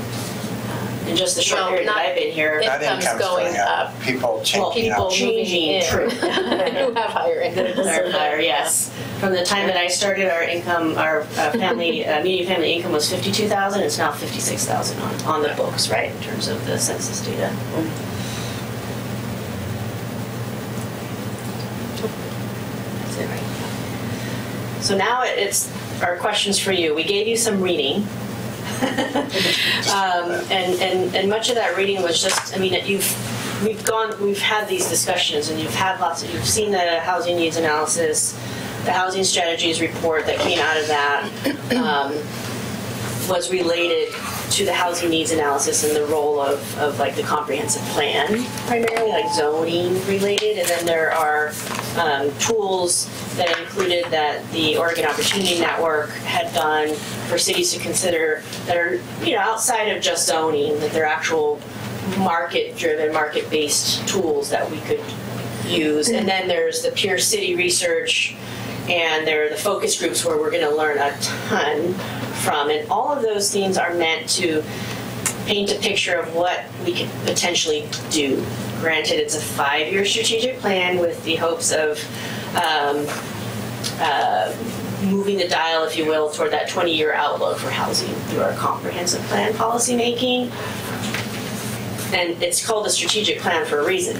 In just the short period that I've been here, Not incomes going up. People changing up. Changing, true. who have higher incomes. Higher, yes. From the time that I started, our income, our median family income was $52,000. It's now $56,000 on the books, right, in terms of the census data. That's it, right? So now it's our questions for you. We gave you some reading. And much of that reading was just, I mean, we've had these discussions, and you've seen the housing needs analysis, the housing strategies report that came out of that was related to the housing needs analysis and the role of like the comprehensive plan, primarily like zoning related, and then there are tools that included that the Oregon Opportunity Network had done for cities to consider that are, you know, outside of just zoning, that they're actual market-driven, market-based tools that we could use. And then there's the peer city research, and there are the focus groups where we're going to learn a ton from. And all of those things are meant to paint a picture of what we could potentially do. Granted, it's a 5-year strategic plan with the hopes of moving the dial, if you will, toward that 20-year outlook for housing through our comprehensive plan policymaking. And it's called a strategic plan for a reason.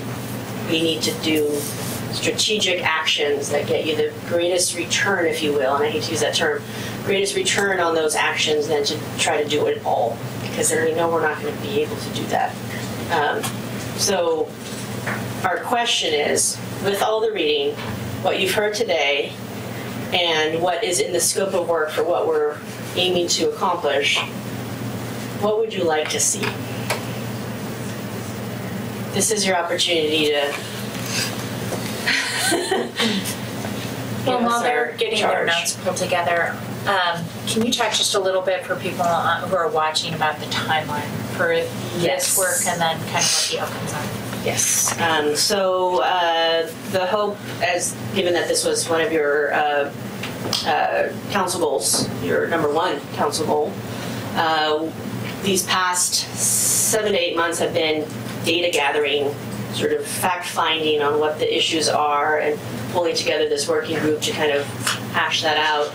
We need to do strategic actions that get you the greatest return, if you will, and I hate to use that term, greatest return on those actions than to try to do it all, because then we know we're not going to be able to do that. So our question is, with all the reading, what you've heard today, and what is in the scope of work for what we're aiming to accomplish, what would you like to see? This is your opportunity to well, while they're getting their notes pulled together, can you talk just a little bit for people who are watching about the timeline for this work and then kind of what the outcomes are? Yes. So the hope, as given that this was one of your council goals, your number one council goal, these past 7 to 8 months have been data gathering, sort of fact finding on what the issues are, and pulling together this working group to kind of hash that out,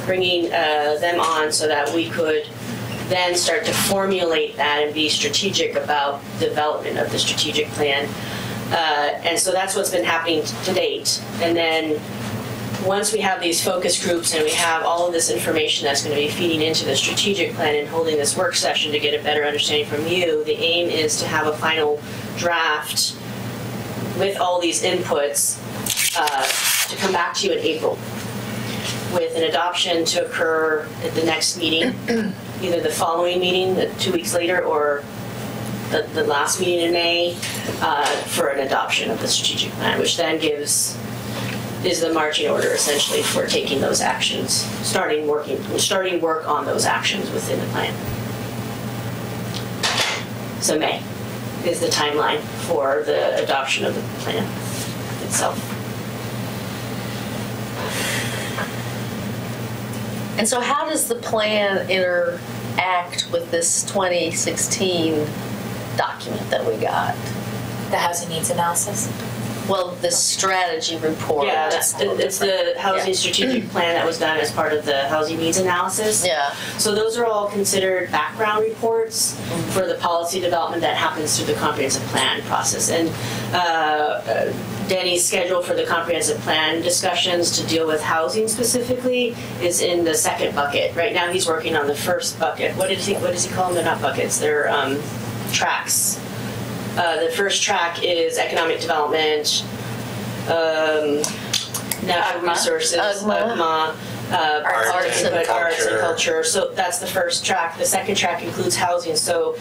bringing them on so that we could then start to formulate that and be strategic about development of the strategic plan. And so that's what's been happening to date. And then once we have these focus groups and we have all of this information that's going to be feeding into the strategic plan and holding this work session to get a better understanding from you, the aim is to have a final draft with all these inputs to come back to you in April with an adoption to occur at the next meeting, either the following meeting, 2 weeks later, or the last meeting in May for an adoption of the strategic plan, which then is the marching order essentially for taking those actions, starting work on those actions within the plan. So May is the timeline for the adoption of the plan itself. And so how does the plan interact with this 2016 document that we got? The housing needs analysis? Well, the strategy report. Yeah, it's the housing strategic plan that was done as part of the housing needs analysis. Yeah. So those are all considered background reports for the policy development that happens through the comprehensive plan process. And Denny's schedule for the comprehensive plan discussions to deal with housing specifically is in the second bucket. Right now he's working on the first bucket. What does he call them? They're not buckets. They're tracks. The first track is economic development, natural resources, UGMA, arts and culture. So that's the first track. The second track includes housing. So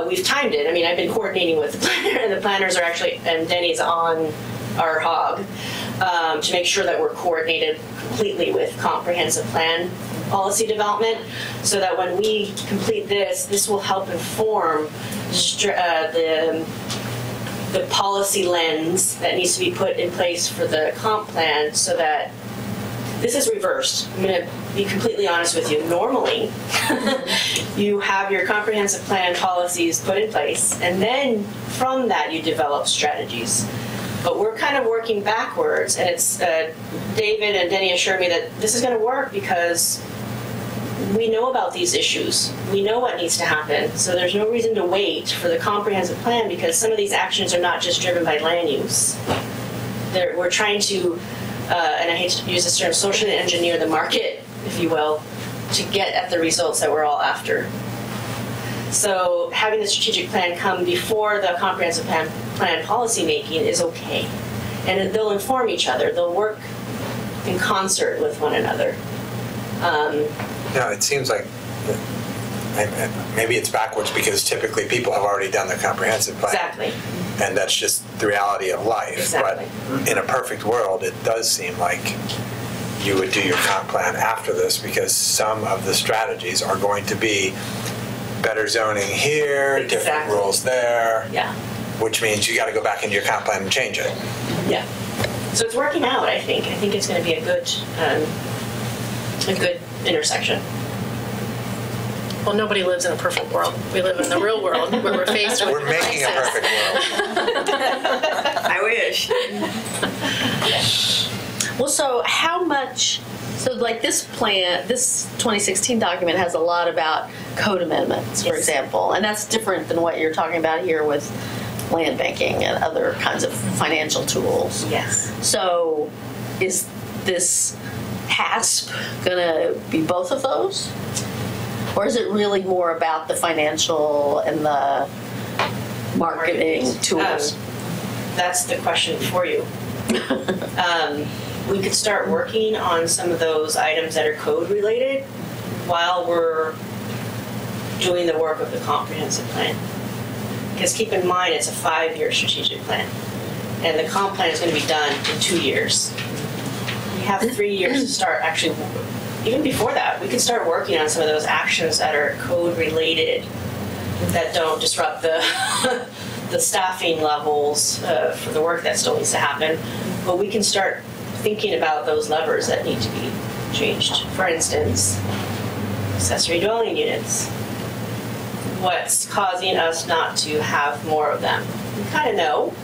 we've timed it. I mean, I've been coordinating with the planner, and the planners are actually, and Denny's on our hog to make sure that we're coordinated completely with comprehensive plan policy development, so that when we complete this will help inform the policy lens that needs to be put in place for the comp plan, so that this is reversed. I'm going to be completely honest with you. Normally, you have your comprehensive plan policies put in place, and then from that you develop strategies. But we're kind of working backwards, and it's David and Denny assured me that this is going to work because we know about these issues. We know what needs to happen. So there's no reason to wait for the comprehensive plan, because some of these actions are not just driven by land use. We're trying to, and I hate to use this term, socially engineer the market, if you will, to get at the results that we're all after. So having the strategic plan come before the comprehensive plan policy making is okay. And they'll inform each other. They'll work in concert with one another. No, it seems like maybe it's backwards, because typically people have already done the comprehensive plan. Exactly. And that's just the reality of life. Exactly. But in a perfect world, it does seem like you would do your comp plan after this, because some of the strategies are going to be better zoning here, different rules there. Yeah. Which means you got to go back into your comp plan and change it. Yeah. So it's working out, I think. I think it's going to be a good intersection. Well, nobody lives in a perfect world. We live in the real world where we're faced with We're making a perfect world. I wish. Well, so how much, so like this plan, this 2016 document has a lot about code amendments, for example, and that's different than what you're talking about here with land banking and other kinds of financial tools. Yes. So is this HASP going to be both of those? Or is it really more about the financial and the marketing tools? That's the question for you. We could start working on some of those items that are code related while we're doing the work of the comprehensive plan. Because keep in mind, it's a 5-year strategic plan, and the comp plan is going to be done in 2 years. We have 3 years to start. Actually, even before that, we could start working on some of those actions that are code related, that don't disrupt the the staffing levels for the work that still needs to happen. But we can start thinking about those levers that need to be changed. For instance, accessory dwelling units. What's causing us not to have more of them? We kind of know,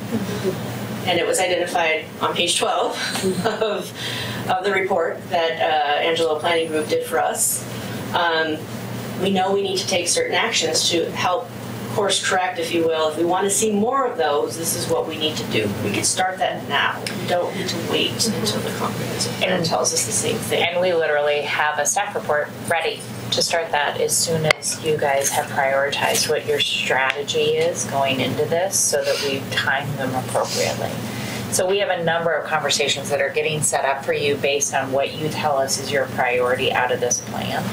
and it was identified on page 12 of the report that Angelo Planning Group did for us. We know we need to take certain actions to help course correct, if you will. If we want to see more of those, this is what we need to do. We can start that now. We don't need to wait until the comprehensive plan tells us the same thing. And we literally have a staff report ready to start that as soon as you guys have prioritized what your strategy is going into this, so that we time them appropriately. So we have a number of conversations that are getting set up for you based on what you tell us is your priority out of this plan,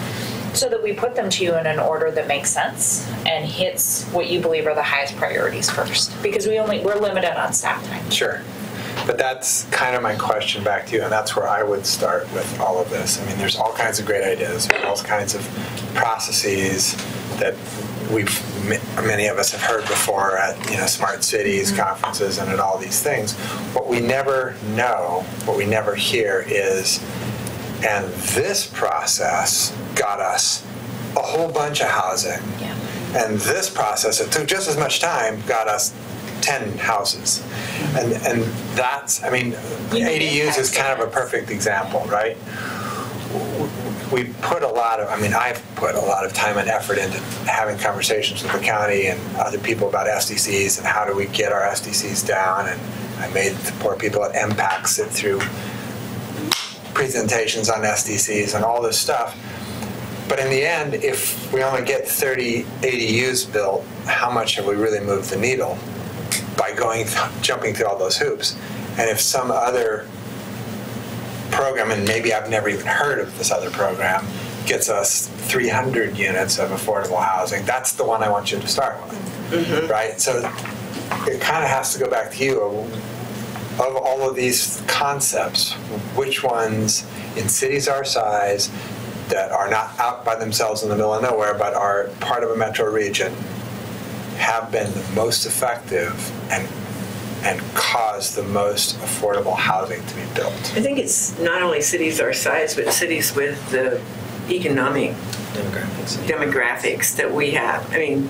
so that we put them to you in an order that makes sense and hits what you believe are the highest priorities first. Because we're limited on staff time. Sure. But that's kind of my question back to you, and that's where I would start with all of this. I mean, there's all kinds of great ideas, all kinds of processes that many of us have heard before at smart cities conferences and at all these things. What we never know, what we never hear is, and this process got us a whole bunch of housing. Yeah. And this process, it took just as much time, got us 10 houses. And that's, I mean, ADUs is kind of a perfect example, right? We put a lot of, I mean, I've put a lot of time and effort into having conversations with the county and other people about SDCs and how do we get our SDCs down. And I made the poor people at MPAC sit through presentations on SDCs and all this stuff. But in the end, if we only get 30 ADUs built, how much have we really moved the needle by jumping through all those hoops? And if some other program, and maybe I've never even heard of this other program, gets us 300 units of affordable housing, that's the one I want you to start with, right? So it kind of has to go back to you. Of all of these concepts, which ones in cities our size that are not out by themselves in the middle of nowhere but are part of a metro region have been the most effective and caused the most affordable housing to be built? I think it's not only cities our size, but cities with the economic demographics that we have. I mean,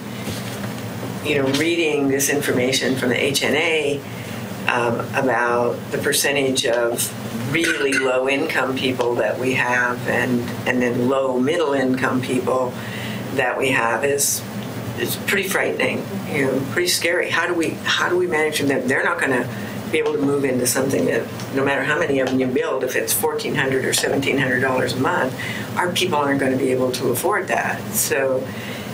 you know, reading this information from the HNA about the percentage of really low income people that we have and then low middle income people that we have is pretty frightening, you know, pretty scary. How do we manage them? They're not going to be able to move into something that, no matter how many of them you build, if it's $1,400 or $1,700 a month, our people aren't going to be able to afford that. So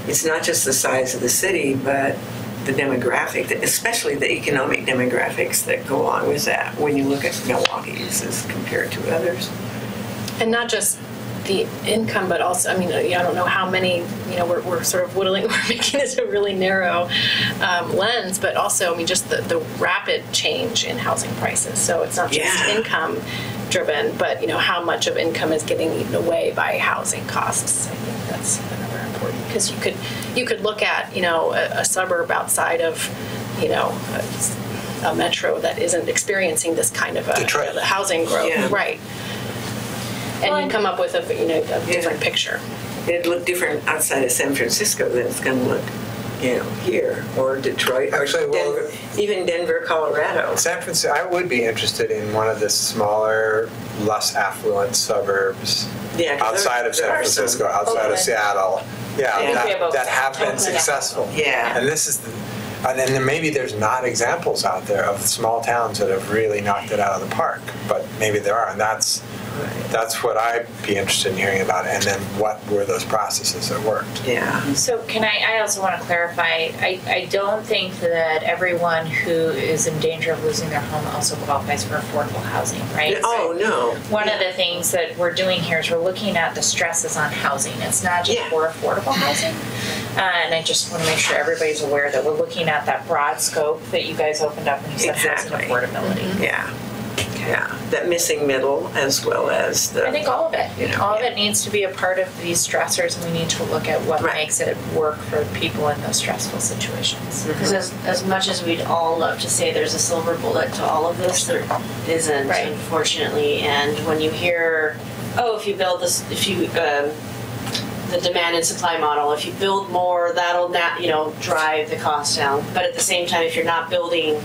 it's not just the size of the city, but the demographic, especially the economic demographics that go along with that when you look at Milwaukee as compared to others. And not just the income, but also, I mean, I don't know how many, you know, we're sort of we're making this a really narrow lens, but also, I mean, just the rapid change in housing prices. So it's not just income driven, but, you know, how much of income is getting eaten away by housing costs. I think that's another important, because you could look at, you know, a suburb outside of, you know, a metro that isn't experiencing this kind of a housing growth, right? And you come up with a different picture. It'd look different outside of San Francisco than it's going to look, you know, here or Detroit, actually, or Denver, even Denver, Colorado. San Francisco. I would be interested in one of the smaller, less affluent suburbs outside of San Francisco, outside of Seattle. That have been successful. Yeah, and this is. And then maybe there's not examples out there of small towns that have really knocked it out of the park, but maybe there are, and that's what I'd be interested in hearing about. And then what were those processes that worked? Yeah. So I also want to clarify, I don't think that everyone who is in danger of losing their home also qualifies for affordable housing, right? Oh, no. One of the things that we're doing here is we're looking at the stresses on housing. It's not just for affordable housing. And I just want to make sure everybody's aware that we're looking at that broad scope that you guys opened up when you said housing affordability. Yeah. Yeah, that missing middle as well as the... I think all of it. You know, all of it needs to be a part of these stressors, and we need to look at what makes it work for people in those stressful situations. Because as much as we'd all love to say there's a silver bullet to all of this, there isn't, unfortunately. And when you hear, if you build this, the demand and supply model, if you build more, that'll drive the cost down. But at the same time, if you're not building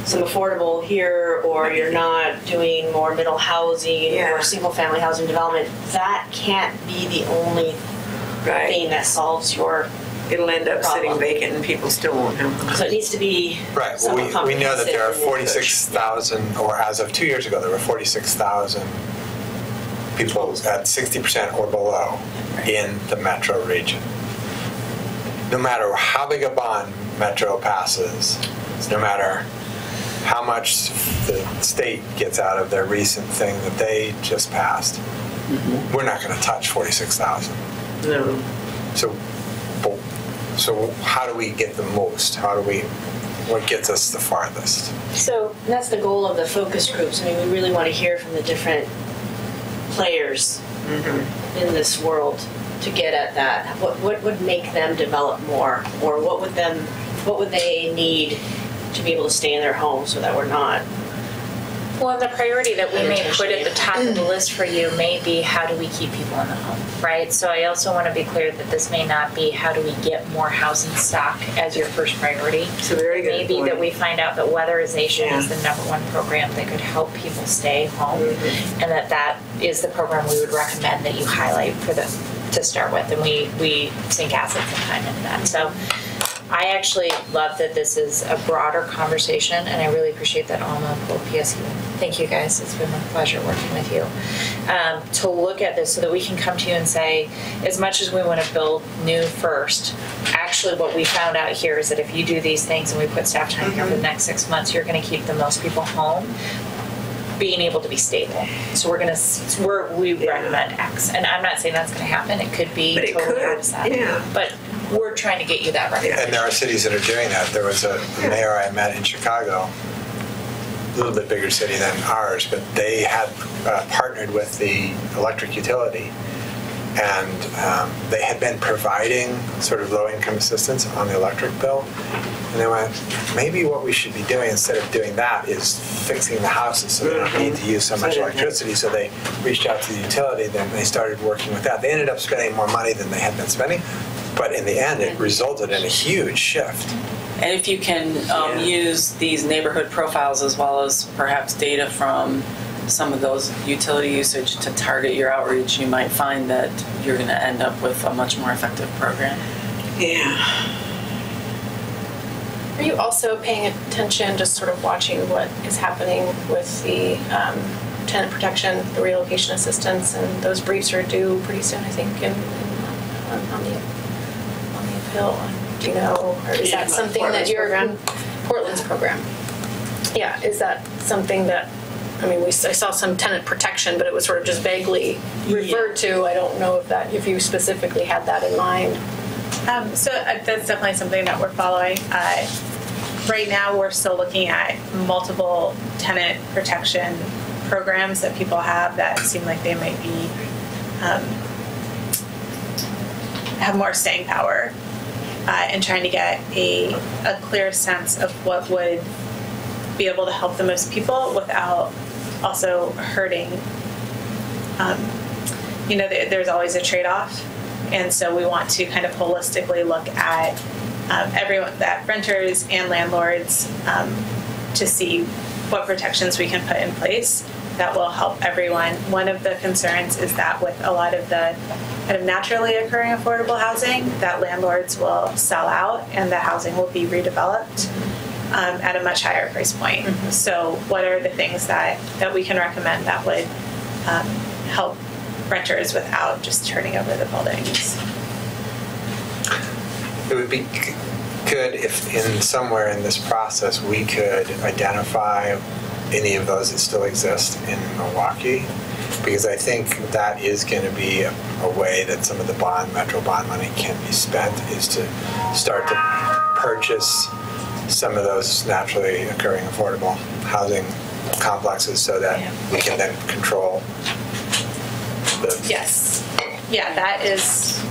some affordable here, or you're not doing more middle housing or single family housing development, that can't be the only thing that solves your It'll end up problem. Sitting vacant and people still won't have them. So it needs to be Well, we know that there are 46,000, or as of 2 years ago, there were 46,000 people at 60% or below in the metro region. No matter how big a bond Metro passes, no matter how much the state gets out of their recent thing that they just passed, we're not going to touch 46,000. No. So how do we get the most? What gets us the farthest? So that's the goal of the focus groups. I mean, we really want to hear from the different players in this world to get at that. What would make them develop more, or what would they need to be able to stay in their home so that we're not Well, and the priority that we may put at the top of the list for you may be how do we keep people in the home, right? So I also want to be clear that this may not be how do we get more housing stock as your first priority. It's a very good Maybe point. that we find out that weatherization is the #1 program that could help people stay home, and that is the program we would recommend that you highlight for them to start with, and we sink assets and time into that. So I actually love that this is a broader conversation, and I really appreciate that Alma pulled PSU. Thank you guys. It's been a pleasure working with you. To look at this so that we can come to you and say, as much as we want to build new first, actually what we found out here is that if you do these things and we put staff time here for the next 6 months, you're going to keep the most people home, being able to be stable. So we recommend X. And I'm not saying that's going to happen. It could be totally opposite. Yeah. But we're trying to get you that recommendation. And there are cities that are doing that. There was a mayor I met in Chicago, a little bit bigger city than ours, but they had partnered with the electric utility, and they had been providing sort of low-income assistance on the electric bill. And they went, maybe what we should be doing instead of doing that is fixing the houses so they don't need to use so much electricity. So they reached out to the utility, then they started working with that. They ended up spending more money than they had been spending, but in the end it resulted in a huge shift. And if you can use these neighborhood profiles as well as perhaps data from some of those utility usage to target your outreach, you might find that you're going to end up with a much more effective program. Yeah. Are you also paying attention, just sort of watching what is happening with the tenant protection, the relocation assistance, and those briefs are due pretty soon, I think, on the appeal. Do you know, or is that something that you're Portland's program? Yeah, is that something that? I mean, I saw some tenant protection, but it was sort of just vaguely referred to. I don't know if you specifically had that in mind. So that's definitely something that we're following. Right now, we're still looking at multiple tenant protection programs that people have that seem like they might be have more staying power, and trying to get a clear sense of what would be able to help the most people without also hurting. There's always a trade-off. And so we want to kind of holistically look at everyone, that renters and landlords, to see what protections we can put in place that will help everyone. One of the concerns is that with a lot of the kind of naturally occurring affordable housing, that landlords will sell out and the housing will be redeveloped at a much higher price point. Mm-hmm. So what are the things that we can recommend that would help renters without just turning over the buildings? It would be good if in somewhere in this process we could identify any of those that still exist in Milwaukee, because I think that is going to be a way that some of the metro bond money can be spent, is to start to purchase some of those naturally occurring affordable housing complexes so that we can then control the... Yes. Yeah, that is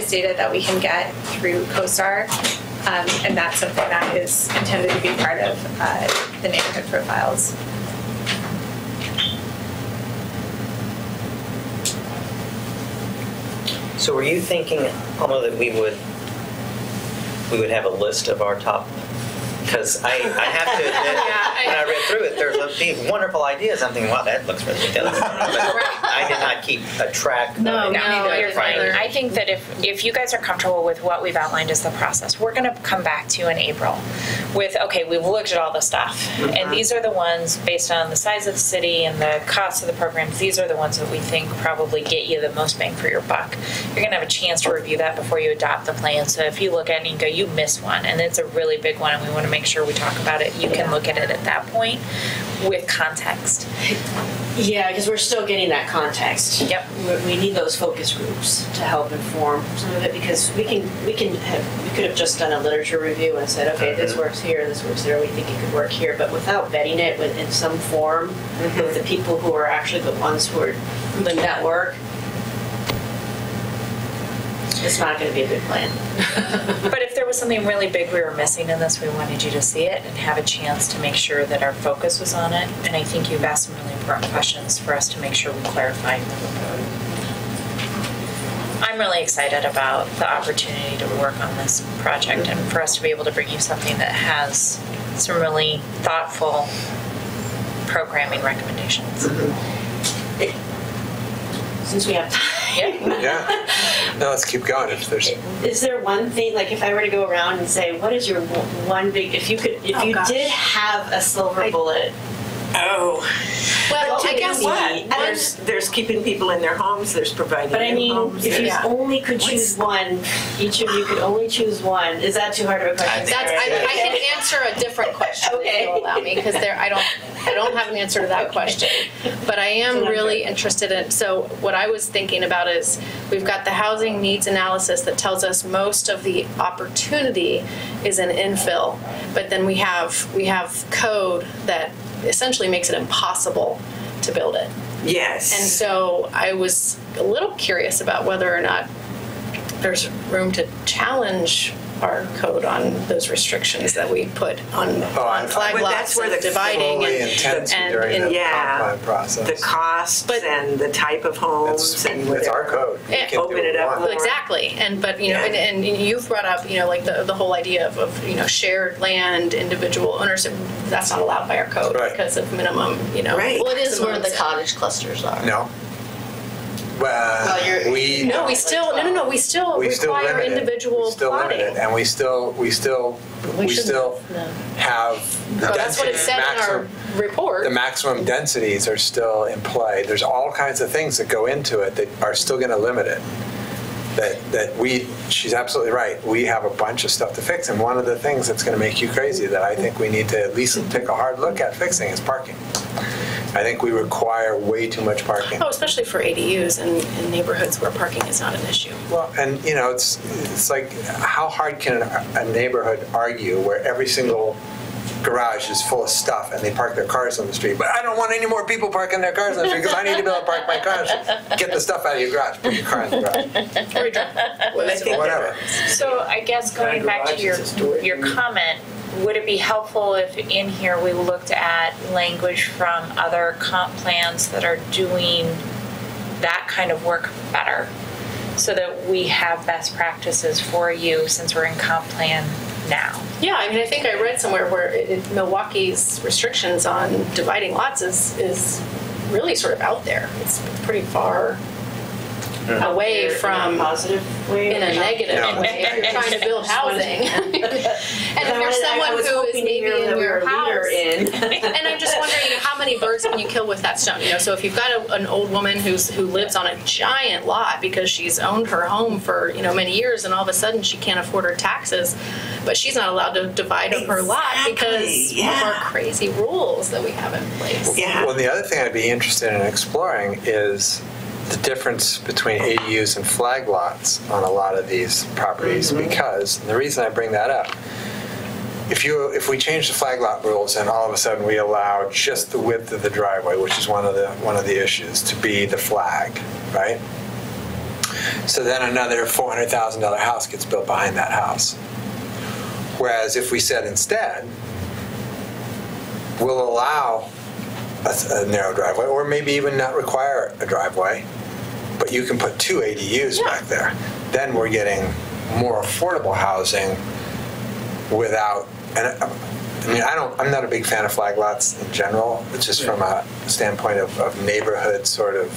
data that we can get through CoStar, and that's something that is intended to be part of the neighborhood profiles. So were you thinking, Alma, that we would have a list of our top? Because I have to admit, when I read through it, there's these wonderful ideas. I'm thinking, wow, that looks really good. But I did not keep a track of No, anything. I think that if you guys are comfortable with what we've outlined as the process, we're going to come back to you in April with, okay, we've looked at all the stuff, and these are the ones based on the size of the city and the cost of the programs. These are the ones that we think probably get you the most bang for your buck. You're going to have a chance to review that before you adopt the plan. So if you look at it and go, you missed one, and it's a really big one, and we want to make sure we talk about it, you can look at it at that point with context. Yeah, because we're still getting that context. Yep. We need those focus groups to help inform some of it, because we could have just done a literature review and said, okay, this works here, this works there, we think it could work here, but without vetting it in some form with the people who are actually the ones who are doing that work. it's not going to be a good plan. But if there was something really big we were missing in this, we wanted you to see it and have a chance to make sure that our focus was on it. And I think you've asked some really important questions for us to make sure we clarify. I'm really excited about the opportunity to work on this project and for us to be able to bring you something that has some really thoughtful programming recommendations. Since we have time. Yeah. No, let's keep going. If there's Is there one thing, like if I were to go around and say, what is your one big, if you did have a silver bullet? Oh. Well, I guess what? There's keeping people in their homes, there's providing But I mean, homes. if you only could choose one, each of you could only choose one, is that too hard of a question? I can answer a different question if you'll allow me, because I don't have an answer to that question. But I am really interested in, so what I was thinking about is we've got the housing needs analysis that tells us most of the opportunity is in infill, but then we have code that essentially makes it impossible to build it. Yes. And so I was a little curious about whether or not there's room to challenge our code on those restrictions that we put on flag But lots that's where and the dividing during the comp plan process. The costs and the type of homes it's our code. You can open do it up. more. Exactly, but and you've brought up like the whole idea of shared land, individual ownership. That's not allowed by our code because of minimum. Right. Well, it is where the cottage clusters are. No. We still require limit individual we still plotting. limit it, and we still have the density. That's what it said in our report. The maximum densities are still in play. There's all kinds of things that go into it that are still going to limit it. She's absolutely right. We have a bunch of stuff to fix, and one of the things that's going to make you crazy that I think we need to at least take a hard look at fixing is parking. I think we require way too much parking. Oh, especially for ADUs in neighborhoods where parking is not an issue. Well, and it's like, how hard can a neighborhood argue where every single garage is full of stuff and they park their cars on the street? But I don't want any more people parking their cars on the street because I need to be able to park my cars. Get the stuff out of your garage. Put your car in the garage. Whatever. So I guess going back to your comment, would it be helpful if in here we looked at language from other comp plans that are doing that kind of work better so that we have best practices for you since we're in comp plan now? Yeah, I mean, I think I read somewhere where Milwaukee's restrictions on dividing lots is really sort of out there. It's pretty far away from in a positive way, in a negative way. If you're trying to build housing, and if you're someone who is maybe in your house, and I'm just wondering, how many birds can you kill with that stone? So if you've got an old woman who lives on a giant lot because she's owned her home for many years, and all of a sudden she can't afford her taxes, but she's not allowed to divide up her lot because of our crazy rules that we have in place. Yeah. Well, the other thing I'd be interested in exploring is the difference between ADUs and flag lots on a lot of these properties, because the reason I bring that up, if we change the flag lot rules and all of a sudden we allow just the width of the driveway, which is one of the issues, to be the flag, right? So then another $400,000 house gets built behind that house. Whereas if we said instead, we'll allow a narrow driveway, or maybe even not require a driveway, but you can put 2 ADUs back there. Then we're getting more affordable housing without. And I mean, I'm not a big fan of flag lots in general. It's just from a standpoint of neighborhood sort of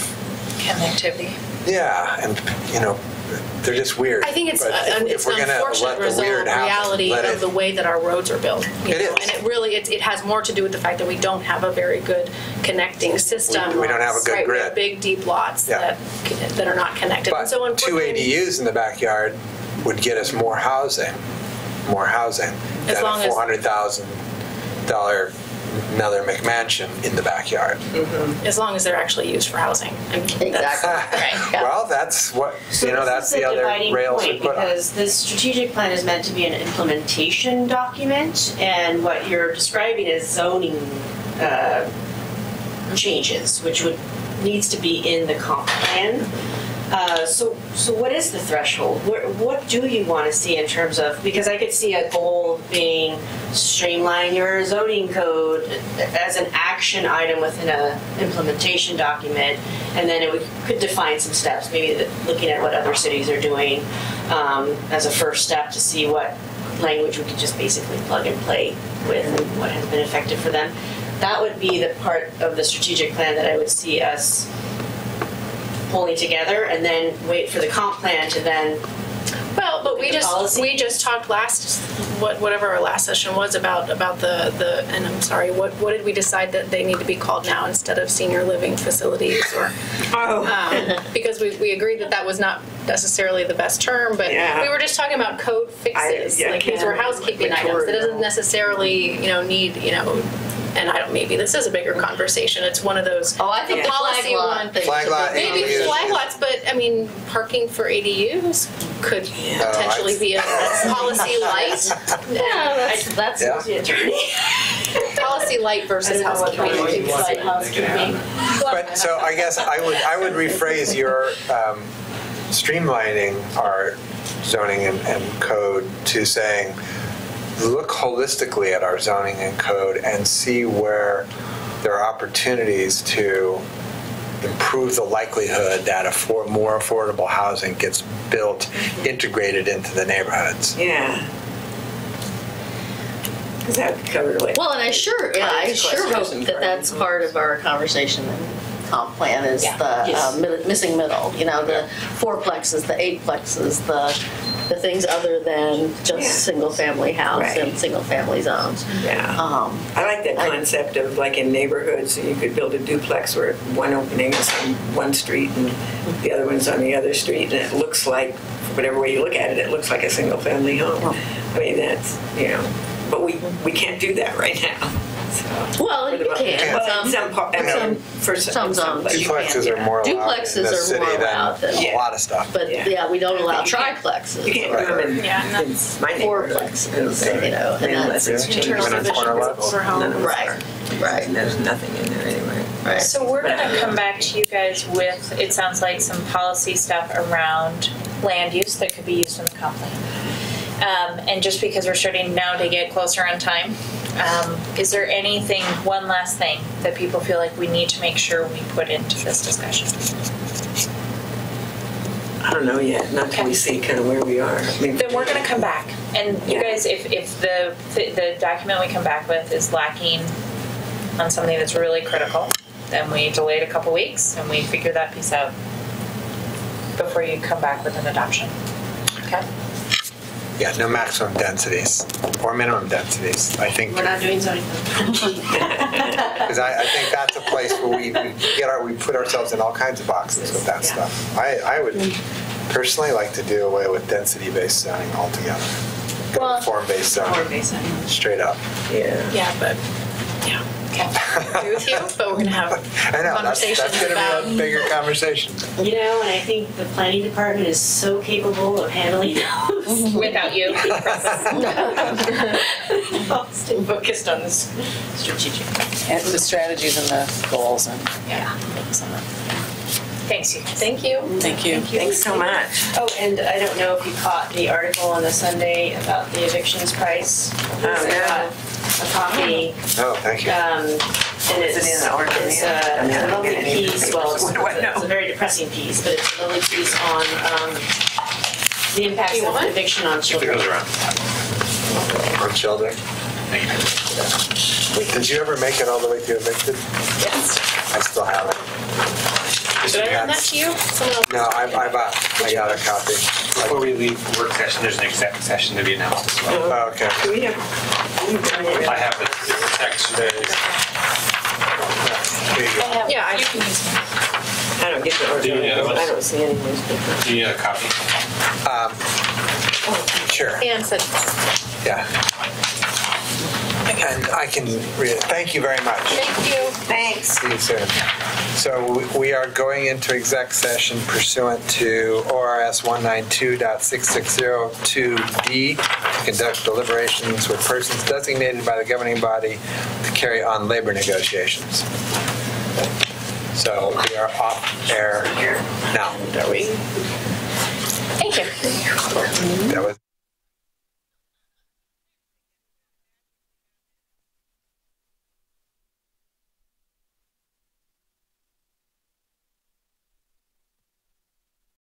connectivity. Yeah, and they're just weird. I think it's an unfortunate reality of the way that our roads are built. It is. And it really, it has more to do with the fact that we don't have a very good connecting system. We don't have a good grid. We have big, deep lots that are not connected. But and so 2 ADUs in the backyard would get us more housing than a $400,000 another McMansion in the backyard. As long as they're actually used for housing. Exactly. Well, that's what that's the other rails we put on. Because this strategic plan is meant to be an implementation document, and what you're describing is zoning changes, which needs to be in the comp plan. So what is the threshold? What do you want to see in terms of, because I could see a goal being streamline your zoning code as an action item within a implementation document, and then we could define some steps, maybe looking at what other cities are doing as a first step to see what language we could just basically plug and play with and what has been effective for them. That would be the part of the strategic plan that I would see us pulling together, and then wait for the comp plan to then. Well, but we just talked whatever our last session was about the and I'm sorry, what did we decide that they need to be called now instead of senior living facilities or because we agreed that was not necessarily the best term, but we were just talking about code fixes, these were housekeeping items. It doesn't necessarily need and maybe this is a bigger conversation. It's one of those. Oh, I think the policy one thing. Flag lot, maybe ADUs. flag lots, but I mean, parking for ADUs could potentially be a policy light. That's the attorney. Policy light versus housekeeping. But so I guess I would rephrase your streamlining our zoning and code to saying, look holistically at our zoning and code and see where there are opportunities to improve the likelihood that more affordable housing gets built, integrated into the neighborhoods. Yeah. Because that would cover like. Well, and I sure hope that that's part of our conversation and comp plan is the missing middle. The fourplexes, the eightplexes, the things other than just single-family house and single-family zones. Yeah. I like that concept of like in neighborhoods, you could build a duplex where one opening is on one street and the other one's on the other street, and it looks like, whatever way you look at it, it looks like a single-family home. I mean, that's, but we can't do that right now. So, well, you can. For some zones. Duplexes are more allowed in the city than a lot of stuff. But we don't allow triplexes. You can't do them in my fourplexes, unless it's changed. Right. And there's nothing in there anyway. Right. So we're going to come back to you guys with, it sounds like, some policy stuff around land use that could be used in the comp plan. And just because we're starting now to get closer on time, is there anything, one last thing, that people feel like we need to make sure we put into this discussion? I don't know yet, not till we see kind of where we are. Then we're going to come back. And you guys, if the document we come back with is lacking on something that's really critical, then we delay it a couple weeks and we figure that piece out before you come back with an adoption. Okay? Yeah, no maximum densities or minimum densities. I think We're not doing zoning. because I think that's a place where we put ourselves in all kinds of boxes with that stuff. I would personally like to do away with density-based zoning altogether. Go form-based zoning. Straight up. Yeah, but I agree with you, but we're going to have conversations that's going to be a bigger conversation. And I think the planning department is so capable of handling those without you. Stay focused on this strategic. And the strategies and the goals and focus on that. Thanks, you. Thank you. Thank you. Thanks so much. Oh, and I don't know if you caught the article on the Sunday about the evictions price. A copy. Oh, thank you. And it's a lovely piece. Well, it's a very depressing piece, but it's a lovely piece on the impacts of eviction on children. On children. Did you ever make it all the way to evicted? Yes. I still have it. Did I hand that to you? Someone else? No, I got a copy. Before we leave work session, there's an exec session to be announced as well. Oh, okay. I have the text there. Yeah, you can use mine. I don't get the original. I don't see any newspaper. Do you need a copy? Sure. Anne said. Yeah. And I can read it. Thank you very much. Thank you. Thanks. See you soon. So we are going into exec session pursuant to ORS 192.6602D to conduct deliberations with persons designated by the governing body to carry on labor negotiations. So we are off air now. Are we? Thank you. That was.